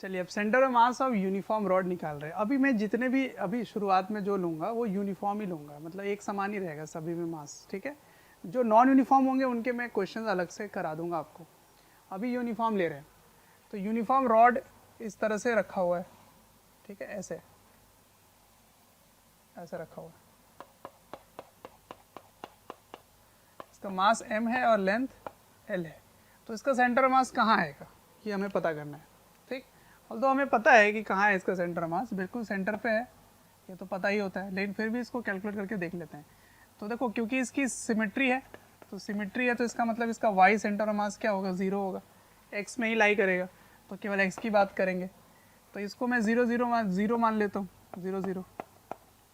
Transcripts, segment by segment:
चलिए अब centre of mass of uniform rod निकाल रहे हैं। अभी मैं जितने भी अभी शुरुआत में जो लूँगा वो यूनिफॉर्म ही लूँगा, मतलब एक समान ही रहेगा सभी में मास, ठीक है। जो नॉन यूनिफॉर्म होंगे उनके मैं क्वेश्चंस अलग से करा दूंगा आपको। अभी यूनिफॉर्म ले रहे हैं, तो यूनिफॉर्म रॉड इस तरह से रखा हुआ है, ठीक है, ऐसे ऐसे रखा हुआ है। इसका मास m है और लेंथ l है, तो इसका सेंटर मास कहाँ आएगा ये हमें पता करना है, ठीक। ऑल्दो हमें पता है कि कहाँ है इसका सेंटर मास, बिल्कुल सेंटर पे है, ये तो पता ही होता है, लेकिन फिर भी इसको कैलकुलेट करके देख लेते हैं। तो देखो क्योंकि इसकी सिमेट्री है, तो सिमेट्री है तो इसका मतलब इसका y सेंटर ऑफ मास क्या होगा, 0 होगा, x में ही लाई करेगा, तो केवल x की बात करेंगे। तो इसको मैं 0 मान लेता हूँ, 0 0,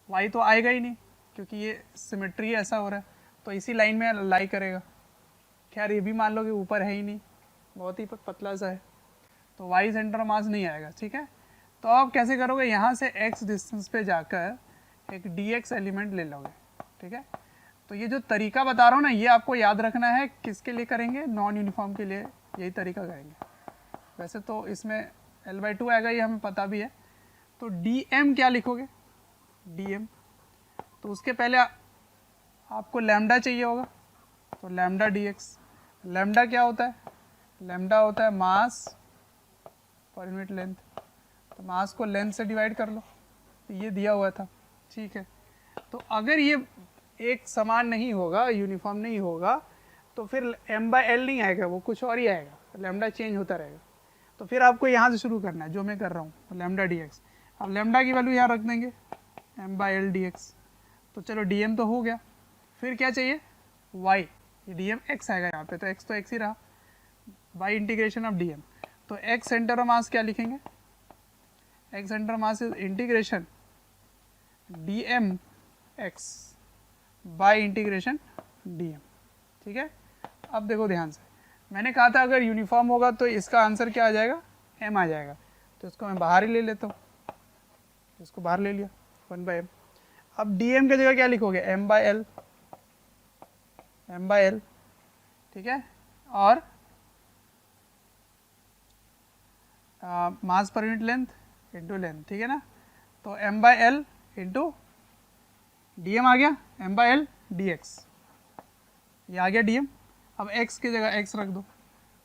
y तो आएगा ही नहीं क्योंकि ये सिमेट्री ऐसा हो रहा है, तो इसी लाइन में लाई करेगा। खैर ये भी मान लो कि ऊपर है ही नहीं, बहुत ही पतला सा है, तो y सेंटर ऑफ मास नहीं आएगा, ठीक है। तो आप कैसे करोगे, यहाँ से x डिस्टेंस पे जाकर एक dx एलिमेंट ले लोगे, ठीक है। तो ये जो तरीका बता रहा हूँ ना, ये आपको याद रखना है, किसके लिए करेंगे, नॉन यूनिफॉर्म के लिए यही तरीका करेंगे। वैसे तो इसमें l/2 आएगा, ये हमें पता भी है। तो dm क्या लिखोगे, dm, तो उसके पहले आपको लैम्डा चाहिए होगा, तो लैम्डा dx। लैम्डा क्या होता है, लैम्डा होता है मास पर यूनिट लेंथ, तो मास को लेंथ से डिवाइड कर लो, तो ये दिया हुआ था, ठीक है। तो अगर ये एक समान नहीं होगा, यूनिफॉर्म नहीं होगा, तो फिर m/l नहीं आएगा, वो कुछ और ही आएगा, लैम्डा चेंज होता रहेगा। तो फिर आपको यहाँ से शुरू करना है, जो मैं कर रहा हूँ, लैम्डा dx। अब लैम्डा की वैल्यू यहाँ रख देंगे, m/l dx। तो चलो dm तो हो गया, फिर क्या चाहिए, y, ये dm x आएगा यहाँ पे, तो x तो x ही रहा, y इंटीग्रेशन ऑफ dm। तो x सेंटर ऑफ मास क्या लिखेंगे, x centre of mass is integration dm x by integration dm, ठीक है। अब देखो ध्यान से, मैंने कहा था अगर यूनिफॉर्म होगा तो इसका आंसर क्या आ जाएगा, m आ जाएगा, तो इसको मैं बाहर ही ले लेता हूँ, इसको बाहर ले लिया, 1/m। अब dm की जगह क्या लिखोगे, m/l, m/l, ठीक है, और मास पर यूनिट लेंथ इंटू लेंथ, ठीक है ना। तो m/l इंटू dm आ गया, m/l dx, ये आ गया dm। अब x की जगह x रख दो,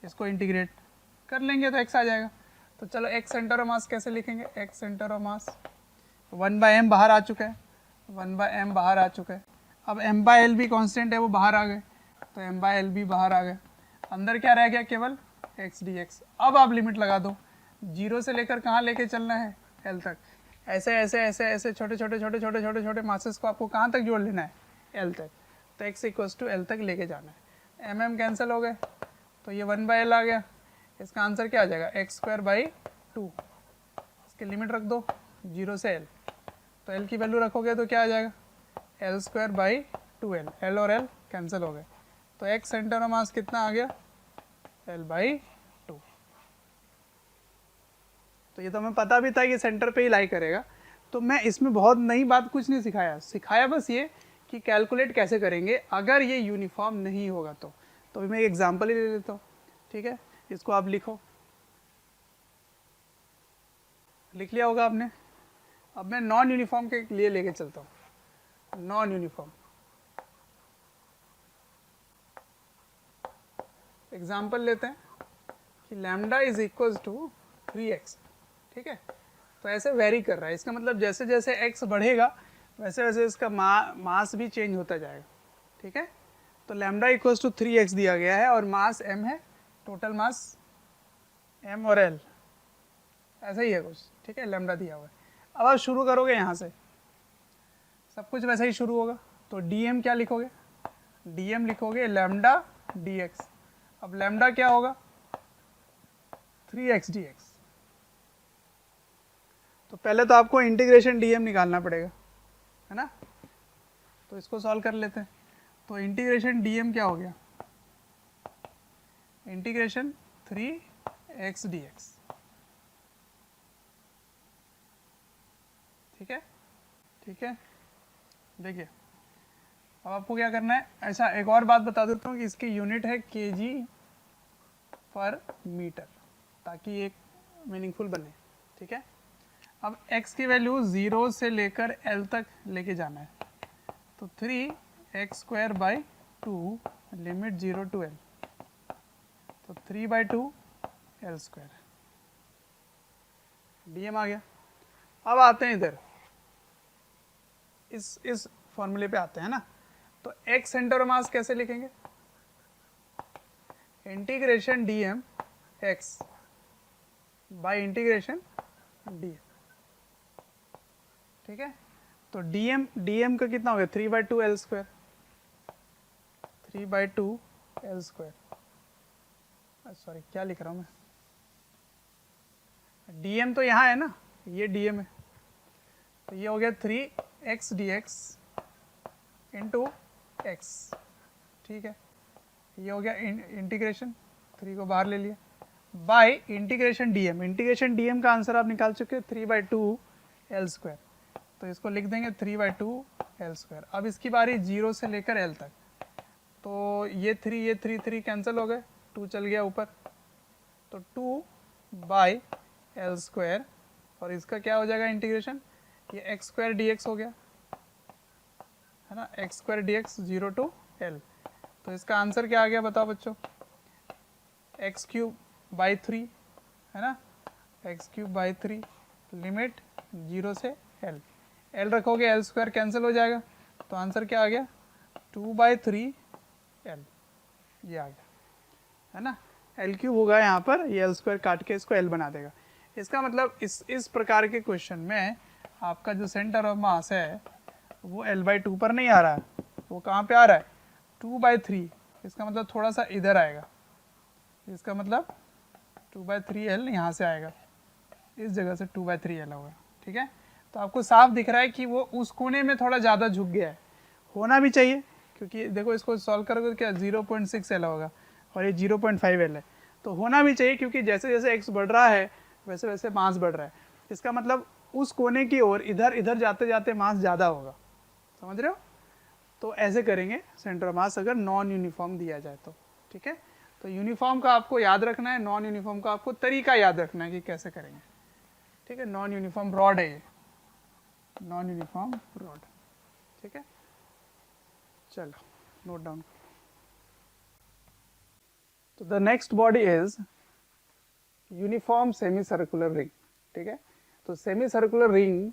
इसको इंटीग्रेट कर लेंगे तो x आ जाएगा। तो चलो x सेंटर ऑफ मास कैसे लिखेंगे, x centre of mass 1/m बाहर आ चुका है, 1/m बाहर आ चुका है। अब m/l भी कांस्टेंट है, वो बाहर आ गए, तो m/l भी बाहर आ गए, अंदर क्या रह गया, केवल x dx। अब आप लिमिट लगा दो, 0 से लेकर कहाँ लेके चलना है, l तक, ऐसे ऐसे ऐसे ऐसे छोटे छोटे छोटे छोटे छोटे छोटे मासेस को आपको कहाँ तक जोड़ लेना है, l तक। तो x इक्वल्स टू l तक लेके जाना है, mm कैंसिल हो गए, तो ये 1/l आ गया। इसका आंसर क्या आ जाएगा, x²/2। इसकी लिमिट रख दो 0 से l, तो l की वैल्यू रखोगे तो क्या आ जाएगा, l²/2l, l और l कैंसिल हो गए, तो x सेंटर ऑफ मास कितना आ गया, l/2। तो ये तो हमें पता भी था कि सेंटर पे ही लाई करेगा, तो मैं इसमें बहुत नई बात कुछ नहीं सिखाया बस ये कि कैलकुलेट कैसे करेंगे अगर ये यूनिफॉर्म नहीं होगा तो। तो मैं एक एग्जांपल ही ले लेता हूँ, ठीक है, इसको आप लिखो, लिख लिया होगा आपने। अब मैं नॉन यूनिफॉर्म के लिए लेके चलता हूँ, नॉन यूनिफॉर्म एग्जाम्पल लेते हैं कि lambda is equals to 3x, ठीक है। तो ऐसे वेरी कर रहा है, इसका मतलब जैसे जैसे x बढ़ेगा वैसे वैसे इसका मास भी चेंज होता जाएगा, ठीक है। तो लैम्डा इक्वल्स टू 3x दिया गया है और मास m है, टोटल मास m और l ऐसा ही है कुछ, ठीक है, लैम्डा दिया हुआ है। अब आप शुरू करोगे यहाँ से, सब कुछ वैसे ही शुरू होगा, तो dm क्या लिखोगे, dm लिखोगे लैम्डा dx। अब लैम्डा क्या होगा, 3x dx। तो पहले तो आपको इंटीग्रेशन dm निकालना पड़ेगा, है ना, तो इसको सॉल्व कर लेते हैं। तो इंटीग्रेशन dm क्या हो गया, इंटीग्रेशन 3x dx, ठीक है, ठीक है। देखिए अब आपको क्या करना है, ऐसा एक और बात बता देता हूँ कि इसकी यूनिट है केजी पर मीटर, ताकि एक मीनिंगफुल बने, ठीक है। अब x की वैल्यू 0 से लेकर l तक लेके जाना है, तो 3x² by 2 limit 0 to l, तो 3/2 l², dm आ गया। अब आते हैं इधर, इस फॉर्मूले पे आते हैं ना, तो x सेंटर मास कैसे लिखेंगे, integration dm x by integration dm, ठीक है। तो dm का कितना हो गया, 3/2 l², 3/2 l², सॉरी क्या लिख रहा हूँ मैं, dm तो यहाँ है ना, ये dm है, तो ये हो गया 3x dx इंटू x, ठीक है। ये हो गया इंटीग्रेशन, 3 को बाहर ले लिया, बाय इंटीग्रेशन dm का आंसर आप निकाल चुके हैं 3/2 l², तो इसको लिख देंगे 3/2 l²। अब इसकी बारी 0 से लेकर l तक, तो ये 3 कैंसिल हो गए, 2 चल गया ऊपर, तो 2/l², और इसका क्या हो जाएगा इंटीग्रेशन, ये x² dx हो गया, है ना, x² dx 0 to l, तो इसका आंसर क्या आ गया बताओ बच्चों, x³/3, है ना, x³/3 लिमिट 0 से l, l रखोगे l² कैंसिल हो जाएगा, तो आंसर क्या आ गया 2/3 l, ये आ गया, है ना, l³ होगा यहाँ पर, ये l² काट के इसको l बना देगा। इसका मतलब इस प्रकार के क्वेश्चन में आपका जो सेंटर ऑफ मास है वो l/2 पर नहीं आ रहा है, वो कहाँ पे आ रहा है 2/3, इसका मतलब थोड़ा सा इधर आएगा, इसका मतलब 2/3l यहाँ से आएगा, इस जगह से 2/3l होगा, ठीक है। तो आपको साफ दिख रहा है कि वो उस कोने में थोड़ा ज़्यादा झुक गया है, होना भी चाहिए, क्योंकि देखो इसको सॉल्व करोगे तो क्या 0.6l होगा और ये 0.5l है, तो होना भी चाहिए, क्योंकि जैसे जैसे x बढ़ रहा है वैसे वैसे मास बढ़ रहा है, इसका मतलब उस कोने की ओर इधर इधर जाते जाते मास ज़्यादा होगा, समझ रहे हो। तो ऐसे करेंगे सेंटर ऑफ मास अगर नॉन यूनिफॉर्म दिया जाए तो, ठीक है। तो यूनिफॉर्म का आपको याद रखना है, नॉन यूनिफॉर्म का आपको तरीका याद रखना है कि कैसे करेंगे, ठीक है। नॉन यूनिफॉर्म रॉड है ये, नॉन यूनिफॉर्म रॉड, ठीक है। चलो नोट डाउन। तो the next body is uniform semi circular ring, ठीक है। तो सेमी सर्कुलर रिंग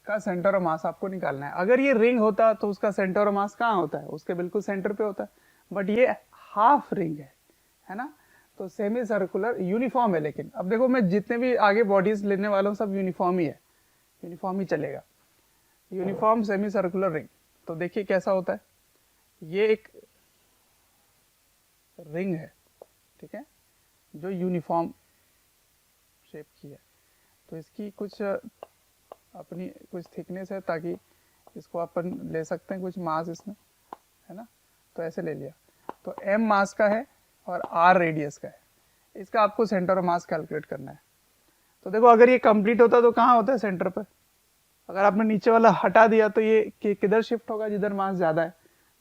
का सेंटर ऑफ मास आपको निकालना है। अगर ये रिंग होता तो उसका सेंटर ऑफ मास कहाँ होता है, उसके बिल्कुल सेंटर पे होता है, बट ये हाफ रिंग है ना। तो सेमी सर्कुलर यूनिफॉर्म है, लेकिन अब देखो मैं जितने भी आगे बॉडीज लेने वाला हूँ सब यूनिफॉर्म ही है, यूनिफॉर्म ही चलेगा, यूनिफॉर्म सेमी सर्कुलर रिंग। तो देखिए कैसा होता है, ये एक रिंग है, ठीक है, जो यूनिफॉर्म शेप की है, तो इसकी कुछ अपनी कुछ थिकनेस है ताकि इसको अपन ले सकते हैं कुछ मास इसमें, है ना। तो ऐसे ले लिया, तो m मास का है और r रेडियस का है, इसका आपको सेंटर ऑफ मास कैलकुलेट करना है। तो देखो अगर ये कंप्लीट होता तो कहाँ होता है सेंटर पर, अगर आपने नीचे वाला हटा दिया तो ये किधर शिफ्ट होगा, जिधर मास ज़्यादा है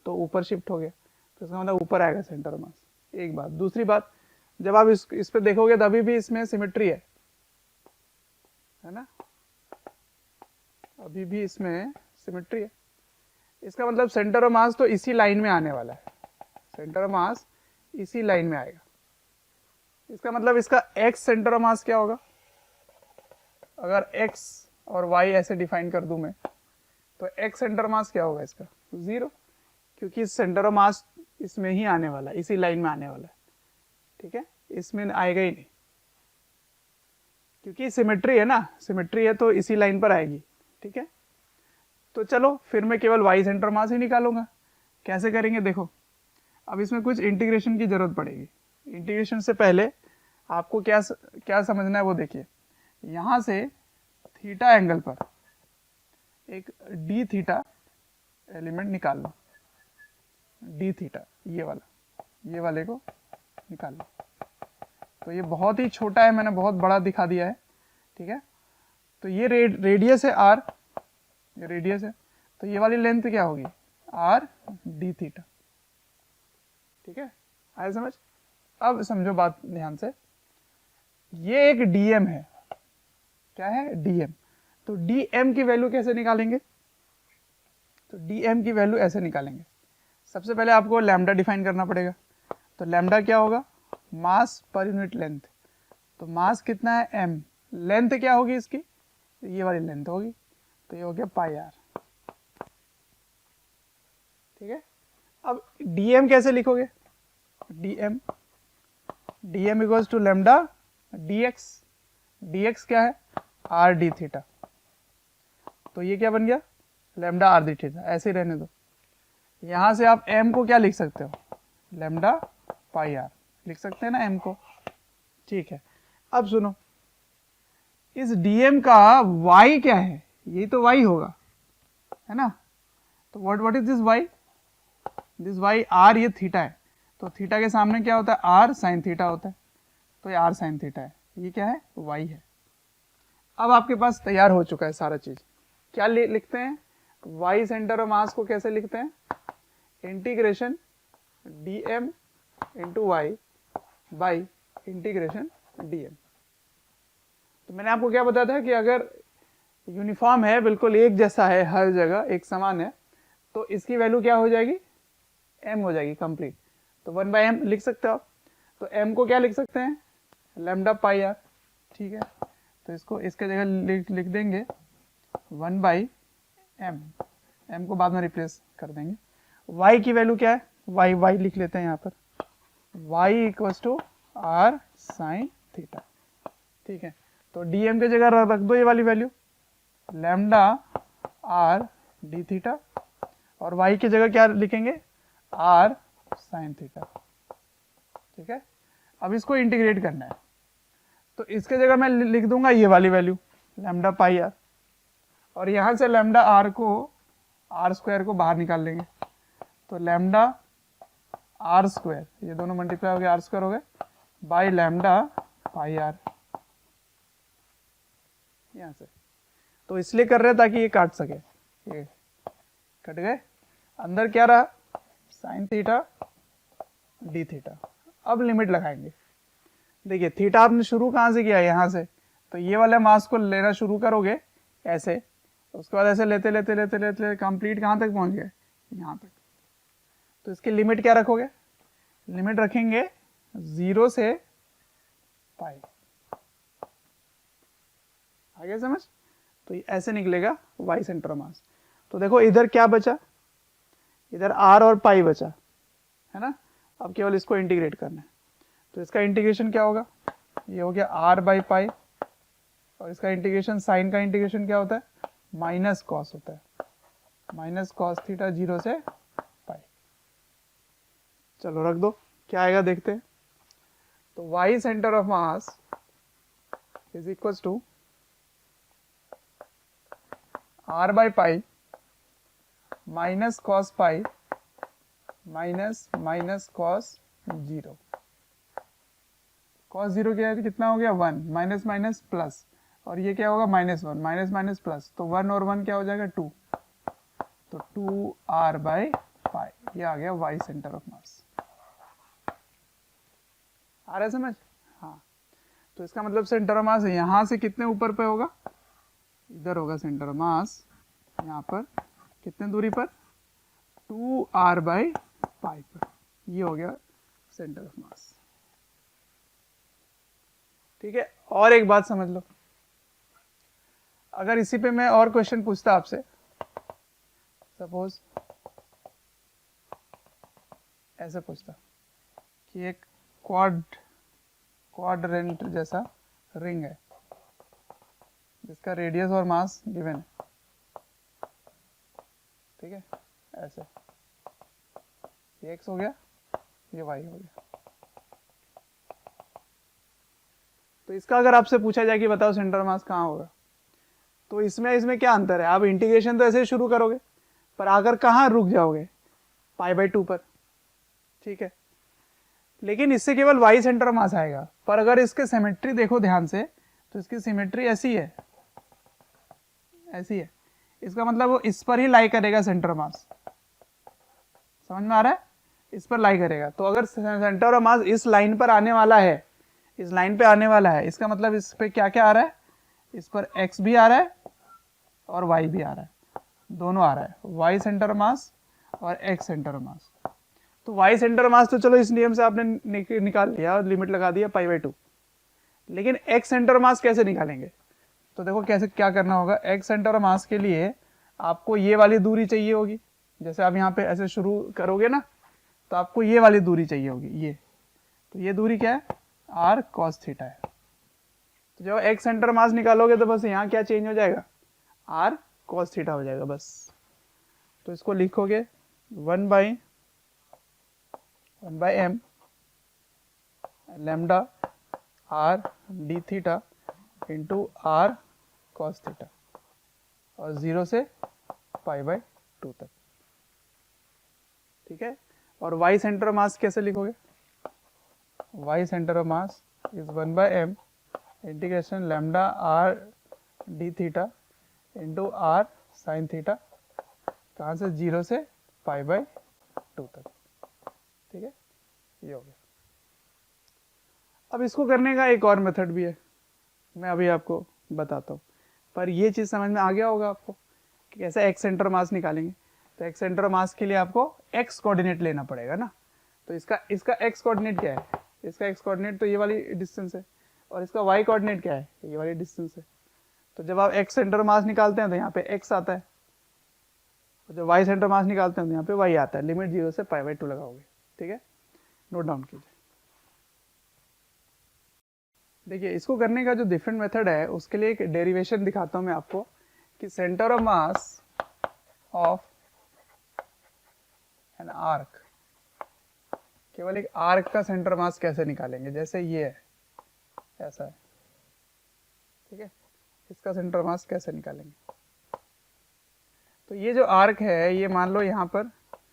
तो ऊपर शिफ्ट हो गया, तो इसका मतलब ऊपर आएगा सेंटर ऑफ मास, एक बात। दूसरी बात, जब आप इस पे देखोगे तभी भी इसमें सिमेट्री है ना, अभी भी इसमें सिमेट्री है, इसका मतलब सेंटर ऑफ मास तो इसी लाइन में आने वाला है, सेंटर ऑफ मास इसी लाइन में आएगा। इसका मतलब इसका x सेंटर ऑफ मास क्या होगा, अगर x और y ऐसे डिफाइन कर दूं मैं, तो x सेंटर मास क्या होगा इसका 0, क्योंकि इस सेंटर ऑफ मास इसमें ही आने वाला है, इसी लाइन में आने वाला है, ठीक है, इसमें आएगा ही नहीं, क्योंकि सिमेट्री है ना, सिमेट्री है तो इसी लाइन पर आएगी, ठीक है। तो चलो फिर मैं केवल y सेंटर मास ही निकालूंगा। कैसे करेंगे देखो, अब इसमें कुछ इंटीग्रेशन की जरूरत पड़ेगी। इंटीग्रेशन से पहले आपको क्या समझना है वो देखिए, यहाँ से थीटा एंगल पर एक डी थीटा एलिमेंट निकाल लो, डी थीटा ये वाले को निकाल लो। तो ये बहुत ही छोटा है, मैंने बहुत बड़ा दिखा दिया है, ठीक है। तो ये रेडियस है r, ये रेडियस है, तो ये वाली लेंथ क्या होगी आर डी थीटा। ठीक है, आया समझ? अब समझो बात ध्यान से, ये एक डीएम है, क्या है? डीएम। तो डीएम की वैल्यू कैसे निकालेंगे? तो डीएम की वैल्यू ऐसे निकालेंगे, सबसे पहले आपको लैम्डा डिफाइन करना पड़ेगा। तो लैम्डा क्या होगा? मास पर यूनिट लेंथ। तो मास कितना है? m। लेंथ क्या होगी इसकी? तो ये वाली लेंथ होगी, तो ये हो गया पाई आर। ठीक है, अब dm कैसे लिखोगे? dm equals to lambda dx। dx क्या है? R d theta. तो ये क्या बन गया? Lambda r d theta. ऐसे ही रहने दो। यहां से आप m को क्या लिख सकते हो? लेम्डा पाई आर लिख सकते हैं ना m को। ठीक है, अब सुनो, इस dm का y क्या है? ये तो y होगा, है ना? तो what is this y? This y r, ये थीटा है। तो थीटा के सामने क्या होता है? r साइन थीटा होता है। तो ये r साइन थीटा है, ये क्या है? y है। अब आपके पास तैयार हो चुका है सारा चीज। क्या लिखते हैं? y सेंटर ऑफ मास को कैसे लिखते हैं? Integration dm into y by integration dm। तो मैंने आपको क्या बताया था कि अगर यूनिफॉर्म है, बिल्कुल एक जैसा है, हर जगह एक समान है, तो इसकी वैल्यू क्या हो जाएगी? m हो जाएगी कंप्लीट। तो 1/m लिख सकते हो आप। तो m को क्या लिख सकते हैं? Lambda pi r. ठीक है, तो इसको इसके जगह लिख देंगे 1/m। m को बाद में रिप्लेस कर देंगे। y की वैल्यू क्या है? y लिख लेते हैं यहाँ पर, y equals to r sine theta. ठीक है, तो dm के जगह रख दो ये वाली value, lambda r d theta, और y की जगह क्या लिखेंगे? R sine theta. ठीक है, अब इसको इंटीग्रेट करना है, तो इसके जगह मैं लिख दूंगा ये वाली वैल्यू, लैम्डा पाई आर, और यहां से लैम्डा आर को, आर स्क्वायर को बाहर निकाल लेंगे। तो लैम्डा आर स्क्वायर, ये दोनों मल्टीप्लाई हो गए, आर स्क्वायर हो गए, बाई लैम्डा पाई आर यहां से। तो इसलिए कर रहे हैं ताकि ये काट सके, ये कट गए। अंदर क्या रहा? Sine theta d theta. अब लिमिट लगाएंगे। देखिए थीटा आपने शुरू कहां से किया? यहां से। तो ये वाले मास को लेना शुरू करोगे ऐसे, उसके बाद ऐसे लेते लेते लेते लेते कंप्लीट कहां तक पहुंच गए? यहां तक। तो इसकी लिमिट क्या रखोगे? लिमिट रखेंगे 0 से पाई। आगे समझ? तो ऐसे निकलेगा y सेंटर ऑफ मास। तो देखो इधर क्या बचा? इधर r और पाई बचा, है ना? अब केवल इसको इंटीग्रेट करना है। तो इसका इंटीग्रेशन क्या होगा? ये हो गया r बाई पाई, और इसका इंटीग्रेशन, साइन का इंटीग्रेशन क्या होता है? माइनस कॉस होता है, माइनस कॉस थीटा 0 से पाई। चलो रख दो, क्या आएगा देखते हैं। तो y centre of mass is equals to r by pi minus cos pi minus minus cos 0। Cos 0 क्या है? कितना हो गया? 1, माइनस माइनस प्लस, और ये क्या होगा? -1, माइनस माइनस प्लस, तो 1 और 1 क्या हो जाएगा? 2। तो 2r बाई पाई, ये आ गया y सेंटर ऑफ मास। आ रहा है समझ? हाँ, तो इसका मतलब सेंटर ऑफ मास यहां से कितने ऊपर पे होगा? इधर होगा सेंटर ऑफ मास, यहाँ पर कितने दूरी पर? 2r बाई पाई पर। ये हो गया सेंटर ऑफ मास। ठीक है, और एक बात समझ लो, अगर इसी पे मैं और क्वेश्चन पूछता आपसे, सपोज ऐसे पूछता कि एक क्वाड्रेंट जैसा रिंग है जिसका रेडियस और मास गिवन है, ठीक है, ऐसे, ये x हो गया, ये y हो गया। तो इसका अगर आपसे पूछा जाए कि बताओ सेंटर मास कहाँ होगा, तो इसमें क्या अंतर है? आप इंटीग्रेशन तो ऐसे ही शुरू करोगे, पर आकर कहाँ रुक जाओगे? π/2 पर, ठीक है। लेकिन इससे केवल y सेंटर मास आएगा, पर अगर इसके सिमेट्री देखो ध्यान से, तो इसकी सिमेट्री ऐसी है, ऐसी है। इसका मतलब वो इस पर ही लाई करेगा सेंटर मास, समझ में आ रहा है, इस पर लाई करेगा। तो अगर सेंटर ऑफ मास इस लाइन पर आने वाला है, इस लाइन पे आने वाला है, इसका मतलब इस पे क्या क्या आ रहा है, इस पर x भी आ रहा है और y भी आ रहा है, दोनों आ रहा है, y सेंटर मास और x सेंटर मास। तो y सेंटर मास तो चलो इस नियम से आपने निकाल लिया और लिमिट लगा दिया π/2, लेकिन x सेंटर मास कैसे निकालेंगे? तो देखो कैसे क्या करना होगा। x सेंटर मास के लिए आपको ये वाली दूरी चाहिए होगी, जैसे आप यहाँ पे ऐसे शुरू करोगे ना, तो आपको ये वाली दूरी चाहिए होगी, ये। तो ये दूरी क्या है, r cos थीटा है। तो जब x सेंटर मास निकालोगे तो बस यहाँ क्या चेंज हो जाएगा, r cos थीटा हो जाएगा बस। तो इसको लिखोगे 1/m lambda r d theta into r cos theta, और 0 से π/2 तक, ठीक है। और y सेंटर ऑफ मास कैसे लिखोगे, y centre of mass is 1/m integration lambda r d theta into r sin theta, कहाँ से, 0 से π/2 तक, ठीक है। ये हो गया। अब इसको करने का एक और मेथड भी है, मैं अभी आपको बताता हूँ, पर ये चीज़ समझ में आ गया होगा आपको कि कैसे x सेंटर मास निकालेंगे। तो x सेंटर मास के लिए आपको x कोऑर्डिनेट लेना पड़ेगा ना। तो इसका x कोऑर्डिनेट क्या है, इसका x कोऑर्डिनेट तो ये वाली डिस्टेंस है, और इसका y कोऑर्डिनेट क्या है, ये वाली डिस्टेंस है। तो जब आप x सेंटर मास निकालते हैं तो यहाँ पे x आता है, और जब y सेंटर मास निकालते हैं तो यहाँ पे y आता है। लिमिट 0 से π/2 लगाओगे, ठीक है, नोट डाउन कीजिए। देखिए इसको करने का जो डिफरेंट मेथड है उसके लिए एक डेरिवेशन दिखाता हूँ मैं आपको, कि centre of mass of an arc, केवल एक आर्क का सेंटर मास कैसे निकालेंगे। जैसे ये है, ऐसा है, ठीक है, इसका सेंटर मास कैसे निकालेंगे। तो ये जो आर्क है, ये मान लो यहाँ पर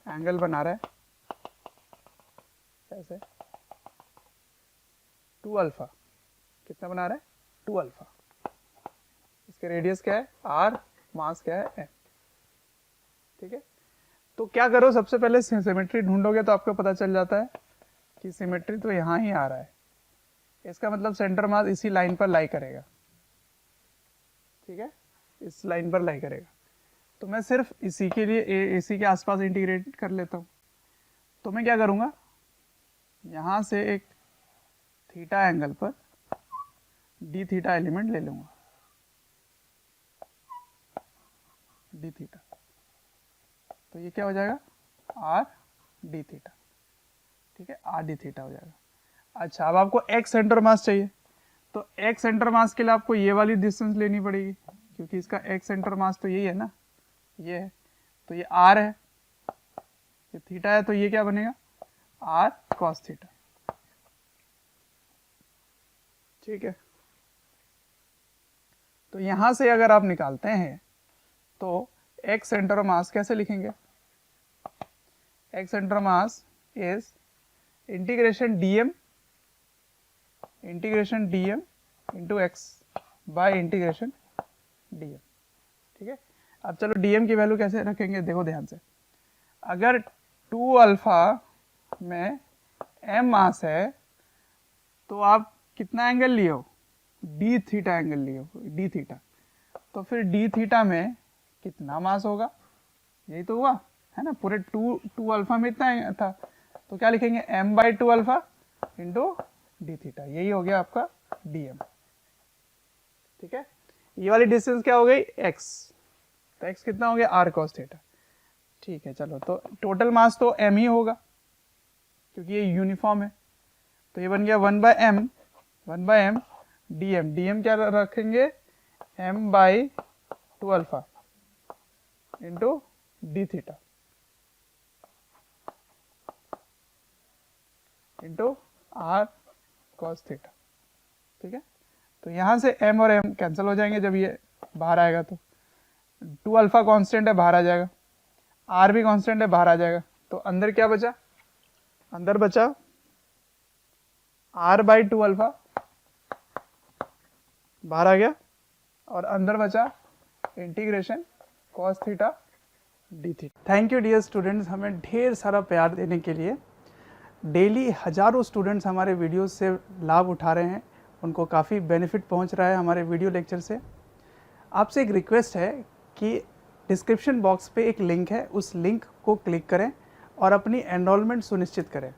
एंगल बना रहा है ऐसे 2 अल्फा, कितना बना रहा है, 2 अल्फा। इसके रेडियस क्या है r, मास क्या है m, ठीक है। तो क्या करो, सबसे पहले सिमेट्री ढूंढोगे तो आपको पता चल जाता है कि सिमेट्री तो यहाँ ही आ रहा है। इसका मतलब सेंटर मास इसी लाइन पर लाई करेगा, ठीक है, इस लाइन पर लाई करेगा। तो मैं सिर्फ इसी के लिए इसी के आसपास इंटीग्रेट कर लेता हूँ। तो मैं क्या करूँगा, यहाँ से एक थीटा एंगल पर डी थीटा एलिमेंट ले लूँगा, डी थीटा। तो ये क्या हो जाएगा, आर डी थीटा, ठीक है, आर डी थीटा हो जाएगा। अच्छा, अब आपको एक्स सेंटर मास चाहिए, तो एक्स सेंटर मास के लिए आपको ये वाली डिस्टेंस लेनी पड़ेगी, क्योंकि इसका एक्स सेंटर मास तो यही है ना, ये है। तो ये आर है, ये थीटा है, तो ये क्या बनेगा, आर कॉस थीटा, ठीक है। तो यहां से अगर आप निकालते हैं तो एक्स सेंटर ऑफ मास कैसे लिखेंगे, x centre of mass is integration DM into x bye integration DM, ठीक है। अब चलो डीएम की वैल्यू कैसे रखेंगे, देखो ध्यान से। अगर 2 अल्फा में m मास है तो आप कितना एंगल लिए हो, डी थीटा एंगल लिए हो, डी थीटा। तो फिर डी थीटा में कितना मास होगा, यही तो हुआ है ना, पूरे 2 अल्फा में इतना था। तो क्या लिखेंगे, m/2 alpha into d theta, यही हो गया आपका डीएम, ठीक है। ये वाली डिस्टेंस क्या हो गई, x, तो x कितना हो गया, r cos थीटा, ठीक है। चलो, तो टोटल मास तो m ही होगा क्योंकि ये यूनिफॉर्म है। तो ये बन गया 1/m डीएम क्या रखेंगे, m/2 alpha into d theta into r cos theta, ठीक है। तो यहाँ से m और m कैंसिल हो जाएंगे जब ये बाहर आएगा, तो 2 अल्फा कांस्टेंट है, बाहर आ जाएगा, r भी कांस्टेंट है, बाहर आ जाएगा। तो अंदर क्या बचा, अंदर बचा r/2 अल्फा, बाहर आ गया, और अंदर बचा integration cos theta d theta. Thank you dear students, हमें ढेर सारा प्यार देने के लिए। डेली हज़ारों स्टूडेंट्स हमारे वीडियोस से लाभ उठा रहे हैं, उनको काफ़ी बेनिफिट पहुंच रहा है हमारे वीडियो लेक्चर से। आपसे एक रिक्वेस्ट है कि डिस्क्रिप्शन बॉक्स पे एक लिंक है, उस लिंक को क्लिक करें और अपनी एनरोलमेंट सुनिश्चित करें।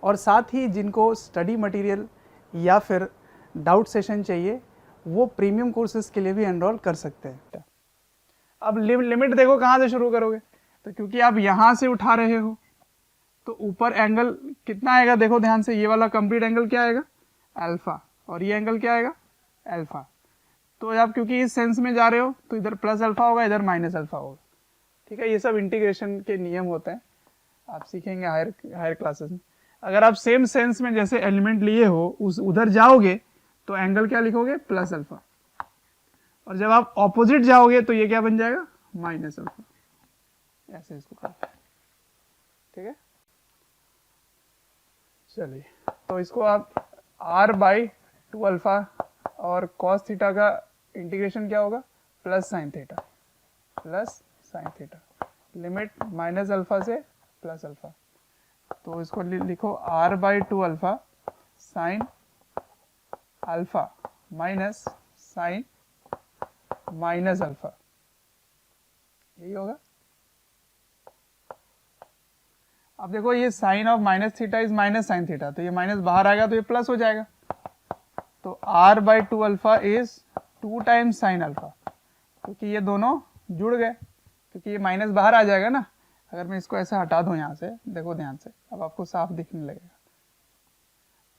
और साथ ही जिनको स्टडी मटेरियल या फिर डाउट सेशन चाहिए वो प्रीमियम कोर्सेज के लिए भी एनरोल कर सकते हैं। अब लिमिट देखो कहाँ से शुरू करोगे, तो क्योंकि आप यहाँ से उठा रहे हो तो ऊपर एंगल कितना आएगा, देखो ध्यान से, ये वाला कंप्लीट एंगल क्या आएगा, अल्फा, और ये एंगल क्या आएगा, अल्फा। तो आप क्योंकि इस सेंस में जा रहे हो तो इधर प्लस अल्फा होगा, इधर माइनस अल्फा होगा। ठीक है, ये सब इंटीग्रेशन के नियम होते हैं, आप सीखेंगे हायर क्लासेस में। अगर आप सेम सेंस में जैसे एलिमेंट लिए हो उस उधर जाओगे तो एंगल क्या लिखोगे, प्लस अल्फा, और जब आप ऑपोजिट जाओगे तो ये क्या बन जाएगा, माइनस अल्फा। ऐसे इसको करते हैं। ठीक है, चलिए, तो इसको आप r बाई 2 अल्फा और cos थीटा का इंटीग्रेशन क्या होगा, plus sine theta, plus sine theta, limit minus alpha से प्लस अल्फा। तो इसको लिखो r by 2 alpha sine alpha minus sine minus alpha, यही होगा। अब देखो ये sine of minus theta is minus sine theta, तो ये माइनस बाहर आएगा तो ये प्लस हो जाएगा। तो r by 2 alpha is 2 times sine alpha, क्योंकि ये दोनों जुड़ गए, क्योंकि ये माइनस बाहर आ जाएगा ना। अगर मैं इसको ऐसे हटा दूं यहाँ से, देखो ध्यान से, अब आपको साफ दिखने लगेगा।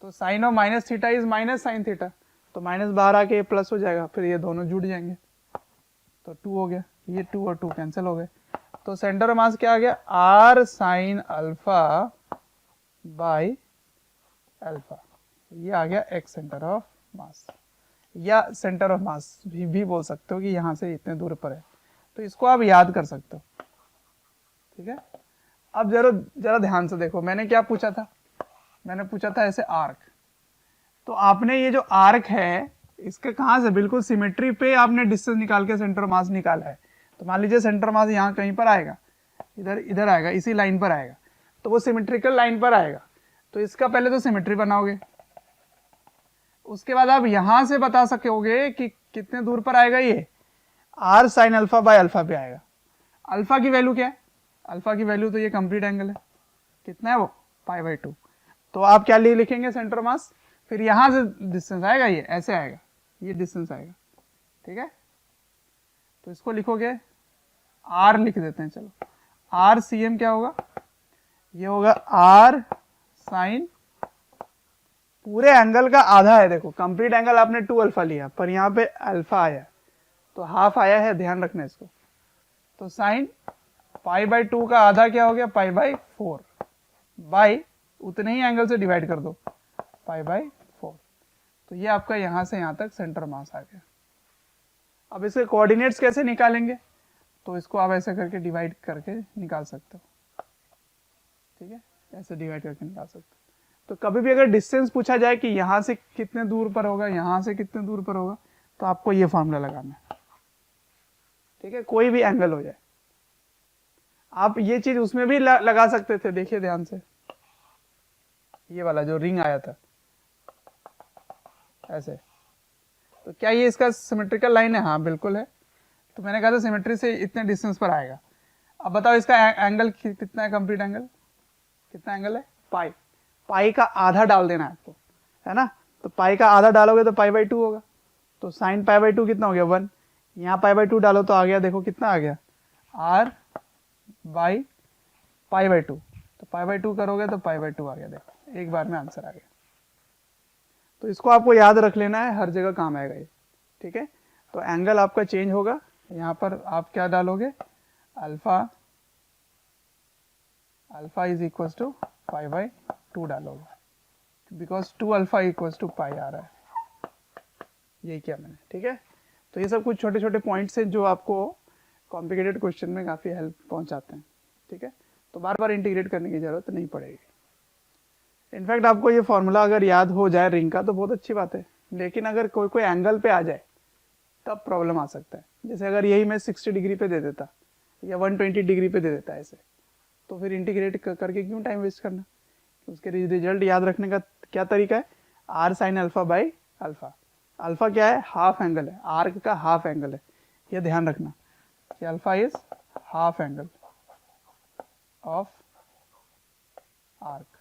तो sine of minus theta is minus sine theta, तो माइनस बाहर आके ये प्लस हो जाएगा, फिर ये दोनों जुड़ जाएंगे, तो 2 हो गया, ये 2 और 2 कैंसिल हो गए। तो सेंटर ऑफ मास क्या आ गया, r sign alpha by alpha, ये आ गया x सेंटर ऑफ मास, या सेंटर ऑफ मास भी बोल सकते हो कि यहाँ से इतने दूर पर है, तो इसको आप याद कर सकते हो। ठीक है, अब जरा ध्यान से देखो, मैंने क्या पूछा था, मैंने पूछा था ऐसे आर्क। तो आपने ये जो आर्क है इसके कहाँ से, बिल्कुल सिमेट्री पे आपने डिस्टेंस निकाल के सेंटर मास निकाला है। तो मान लीजिए सेंटर मास यहाँ कहीं पर आएगा, इधर आएगा, इसी लाइन पर आएगा, तो वो सिमेट्रिकल लाइन पर आएगा। तो इसका पहले तो सिमेट्री बनाओगे, उसके बाद आप यहां से बता सकोगे कि कितने दूर पर आएगा, ये r sine alpha by alpha पे आएगा। अल्फा की वैल्यू क्या है, अल्फा की वैल्यू तो ये कंप्लीट एंगल है, कितना है वो, पाई बाई 2। तो आप क्या लिखेंगे, सेंटर मास, फिर यहां से डिस्टेंस आएगा, ये ऐसे आएगा, ये डिस्टेंस आएगा। ठीक है, तो इसको लिखोगे, r लिख देते हैं, चलो r cm क्या होगा, ये होगा r साइन, पूरे एंगल का आधा है, देखो कंप्लीट एंगल आपने 2 अल्फा लिया, पर यहाँ पे अल्फा आया तो हाफ आया है, ध्यान रखना इसको। तो साइन पाई बाई 2 का आधा क्या हो गया, पाई बाई 4, बाई उतने ही एंगल से डिवाइड कर दो, पाई बाई 4। तो ये आपका यहाँ से यहाँ तक सेंटर मास आ गया। अब इसके कोऑर्डिनेट्स कैसे निकालेंगे, तो इसको आप ऐसे करके डिवाइड करके निकाल सकते हो। ठीक है, ऐसे डिवाइड करके निकाल सकते हो। तो कभी भी अगर डिस्टेंस पूछा जाए कि यहाँ से कितने दूर पर होगा, यहाँ से कितने दूर पर होगा, तो आपको ये फॉर्मूला लगाना है। ठीक है, कोई भी एंगल हो जाए, आप ये चीज उसमें भी लगा सकते थे, देखिए ध्यान से, ये वाला जो रिंग आया था ऐसे, तो क्या ये इसका सिमेट्रिकल लाइन है, हाँ बिल्कुल है। तो मैंने कहा था सिमेट्री से इतने डिस्टेंस पर आएगा। अब बताओ इसका एंगल कितना है, कंप्लीट एंगल कितना एंगल है, पाई, पाई का आधा डाल देना है आपको, है ना। तो पाई का आधा डालोगे तो पाई बाई 2 होगा, तो साइन पाई बाई 2 कितना हो गया, 1। यहाँ पाई बाई 2 डालो तो आ गया, देखो कितना आ गया, r बाई पाई बाई 2। तो पाई बाई 2 करोगे तो पाई बाई 2 आ गया, देखो एक बार में आंसर आ गया। तो इसको आपको याद रख लेना है, हर जगह काम आएगा ये। ठीक है, तो एंगल आपका चेंज होगा, यहाँ पर आप क्या डालोगे, alpha, alpha is equal to pi by 2 डालोगे, because 2 alpha equal to pi आ रहा है, यही किया मैंने। ठीक है, तो ये सब कुछ छोटे छोटे पॉइंट्स हैं जो आपको कॉम्प्लिकेटेड क्वेश्चन में काफ़ी हेल्प पहुंचाते हैं। ठीक है, तो बार बार इंटीग्रेट करने की जरूरत नहीं पड़ेगी। इनफैक्ट आपको ये फॉर्मूला अगर याद हो जाए रिंग का तो बहुत अच्छी बात है, लेकिन अगर कोई एंगल पे आ जाए तब प्रॉब्लम आ सकता है। जैसे अगर यही मैं 60 डिग्री पे दे देता, या 120 डिग्री पे दे देता है ऐसे, तो फिर इंटीग्रेट करके क्यों टाइम वेस्ट करना। उसके रिजल्ट याद रखने का क्या तरीका है, r sine alpha by alpha. Alpha क्या है, हाफ एंगल है, आर्क का हाफ एंगल है, ये ध्यान रखना कि alpha is half angle of arc.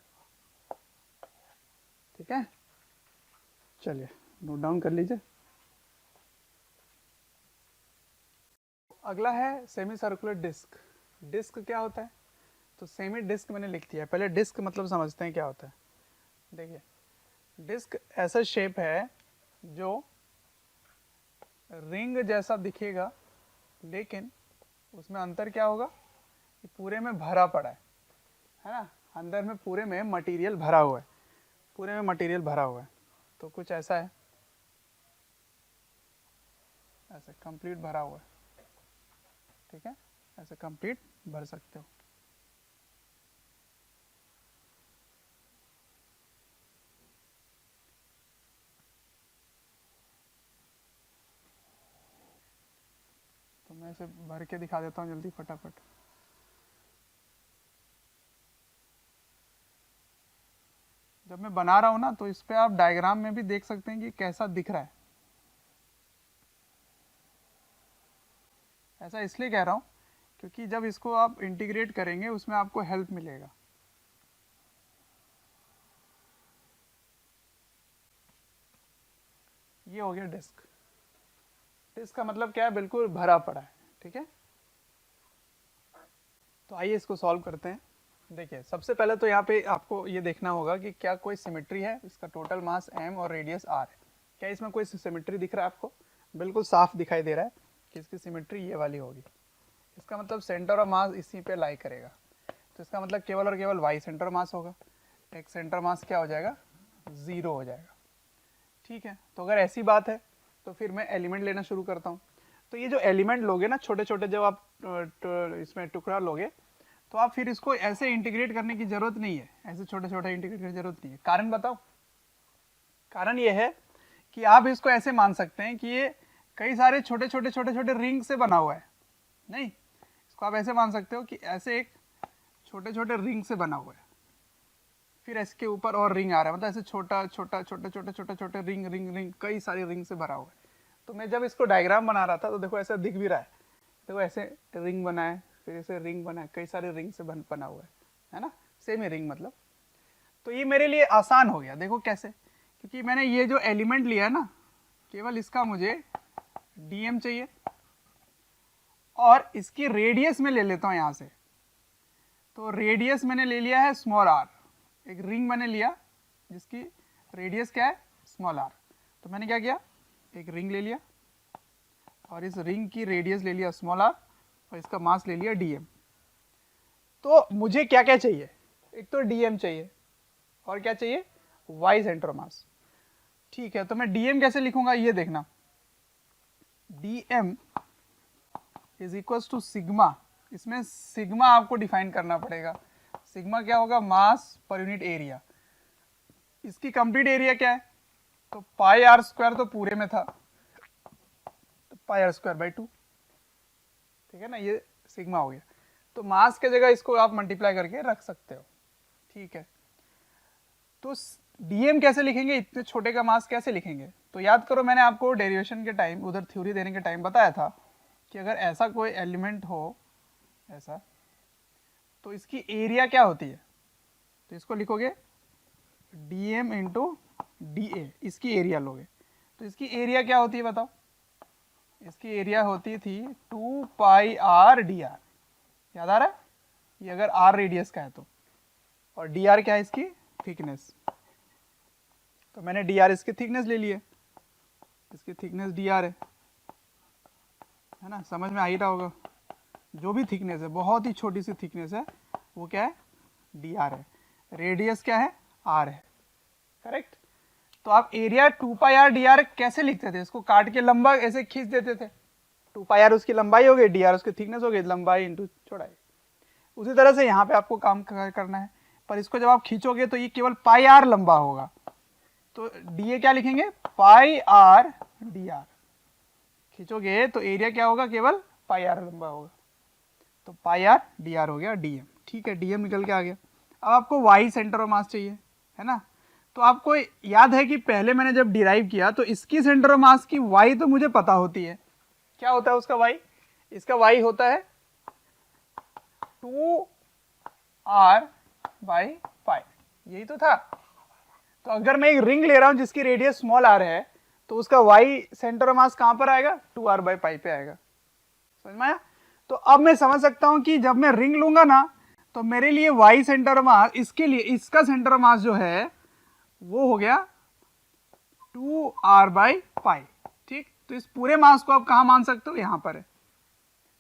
ठीक है, चलिए नोट डाउन कर लीजिए। अगला है सेमी सर्कुलर डिस्क। डिस्क क्या होता है, तो सेमी डिस्क मैंने लिख दिया है। पहले डिस्क मतलब समझते हैं क्या होता है। देखिए डिस्क ऐसा शेप है जो रिंग जैसा दिखेगा, लेकिन उसमें अंतर क्या होगा कि पूरे में भरा पड़ा है ना, अंदर में पूरे में मटेरियल भरा हुआ है, पूरे में मटेरियल भरा हुआ है। तो कुछ ऐसा है, ऐसे कंप्लीट भरा हुआ है। ठीक है, ऐसे कंप्लीट भर सकते हो। तो मैं इसे भर के दिखा देता हूँ जल्दी फटाफट। जब मैं बना रहा हूँ ना, तो इस पे आप डायग्राम में भी देख सकते हैं कि कैसा दिख रहा है। ऐसा इसलिए कह रहा हूँ क्योंकि जब इसको आप इंटीग्रेट करेंगे उसमें आपको हेल्प मिलेगा। ये हो गया डिस्क। डिस्क का मतलब क्या है, बिल्कुल भरा पड़ा है। ठीक है, तो आइए इसको सॉल्व करते हैं। देखिए सबसे पहले तो यहाँ पे आपको ये देखना होगा कि क्या कोई सिमेट्री है। इसका टोटल मास m और रेडियस r है, क्या इसमें कोई सिमेट्री दिख रहा है आपको, बिल्कुल साफ दिखाई दे रहा है कि इसकी सिमेट्री ये वाली होगी। इसका मतलब सेंटर ऑफ मास इसी पे लाई करेगा, तो इसका मतलब केवल और केवल y सेंटर मास होगा। एक सेंटर मास क्या हो जाएगा, 0 हो जाएगा। ठीक है, तो अगर ऐसी बात है तो फिर मैं एलिमेंट लेना शुरू करता हूँ। तो ये जो एलिमेंट लोगे ना, छोटे छोटे जब आप इसमें टुकड़ा लोगे, तो आप फिर इसको ऐसे इंटीग्रेट करने की जरूरत नहीं है, ऐसे छोटे छोटे इंटीग्रेट करने की जरूरत नहीं है। कारण बताओ, कारण ये है कि आप इसको ऐसे मान सकते हैं कि ये कई सारे छोटे छोटे छोटे छोटे रिंग से बना हुआ है। नहीं, इसको आप ऐसे मान सकते हो कि ऐसे एक छोटे छोटे रिंग से बना हुआ है, फिर इसके ऊपर और रिंग आ रहा है, मतलब ऐसे छोटा छोटा छोटे छोटे छोटे छोटे रिंग रिंग रिंग कई सारी रिंग से भरा हुआ है। तो मैं जब इसको डायग्राम बना रहा था तो देखो ऐसा दिख भी रहा है, देखो ऐसे रिंग बना है, फिर ऐसे रिंग बना है, कई सारे रिंग से बना हुआ है ना, सेम ही रिंग मतलब। तो ये मेरे लिए आसान हो गया। देखो कैसे, क्योंकि मैंने ये जो एलिमेंट लिया है ना, केवल इसका मुझे dm चाहिए और इसकी रेडियस में ले लेता हूँ यहाँ से। तो रेडियस मैंने ले लिया है स्मॉल r, एक रिंग मैंने लिया जिसकी रेडियस क्या है, स्मॉल r। तो मैंने क्या किया, एक रिंग ले लिया और इस रिंग की रेडियस ले लिया स्मॉल r और इसका मास ले लिया dm। तो मुझे क्या क्या चाहिए, एक तो dm चाहिए और क्या चाहिए, y सेंटर मास। ठीक है, तो मैं dm कैसे लिखूंगा ये देखना, dm is equals to sigma. इसमें सिग्मा आपको डिफाइन करना पड़ेगा। सिग्मा क्या होगा, मास पर यूनिट एरिया। इसकी कंप्लीट एरिया क्या है, तो पाई आर स्क्वायर तो पूरे में था, तो पाई आर स्क्वायर बाई 2। ठीक है ना, ये सिग्मा हो गया। तो मास के जगह इसको आप मल्टीप्लाई करके रख सकते हो। ठीक है, तो डीएम कैसे लिखेंगे, इतने छोटे का मास कैसे लिखेंगे। तो याद करो मैंने आपको डेरिवेशन के टाइम, उधर थ्योरी देने के टाइम बताया था कि अगर ऐसा कोई एलिमेंट हो ऐसा, तो इसकी एरिया क्या होती है, तो इसको लिखोगे dm इंटू da, इसकी एरिया लोगे। तो इसकी एरिया क्या होती है बताओ, इसकी एरिया होती थी 2 पाई r dr। याद आ रहा है, ये अगर r रेडियस का है तो, और dr क्या है, इसकी थिकनेस। तो मैंने dr इसकी थिकनेस ले ली है, इसकी थिकनेस dr है ना, समझ में आ ही रहा होगा। जो भी थिकनेस है, बहुत ही छोटी सी थिकनेस है, वो क्या है, dr है। रेडियस क्या है, r है, करेक्ट। तो आप एरिया 2 पाई r dr कैसे लिखते थे, इसको काट के लंबा ऐसे खींच देते थे। 2 पाई r उसकी लंबाई हो गई, dr उसकी थिकनेस हो गई, लंबाई इंटू चौड़ाई। उसी तरह से यहाँ पे आपको काम करना है, पर इसको जब आप खींचोगे तो ये केवल पाई r लंबा होगा। तो da क्या लिखेंगे, पाई r dr। खींचोगे तो एरिया क्या होगा, केवल पाई r लंबा होगा। तो पाई आर डी आर हो गया डीएम। ठीक है, डीएम निकल के आ गया। अब आपको वाई सेंटर ऑफ मास चाहिए, है ना। तो आपको याद है कि पहले मैंने जब डिराइव किया तो इसकी सेंटर ऑफ मास की वाई तो मुझे पता होती है। क्या होता है उसका वाई? इसका वाई होता है 2r बाई पाई, यही तो था। तो अगर मैं एक रिंग ले रहा हूं जिसकी रेडियस स्मॉल r है तो उसका y सेंटर ऑफ मास कहां पर आएगा? 2r बाई पाई पे आएगा। समझ में आया? तो अब मैं समझ सकता हूं कि जब मैं रिंग लूंगा ना तो मेरे लिए y सेंटर ऑफ मास, इसके लिए इसका सेंटर ऑफ मास जो है वो हो गया 2r बाई पाई। ठीक, तो इस पूरे मास को आप कहां मान सकते हो? यहां पर है।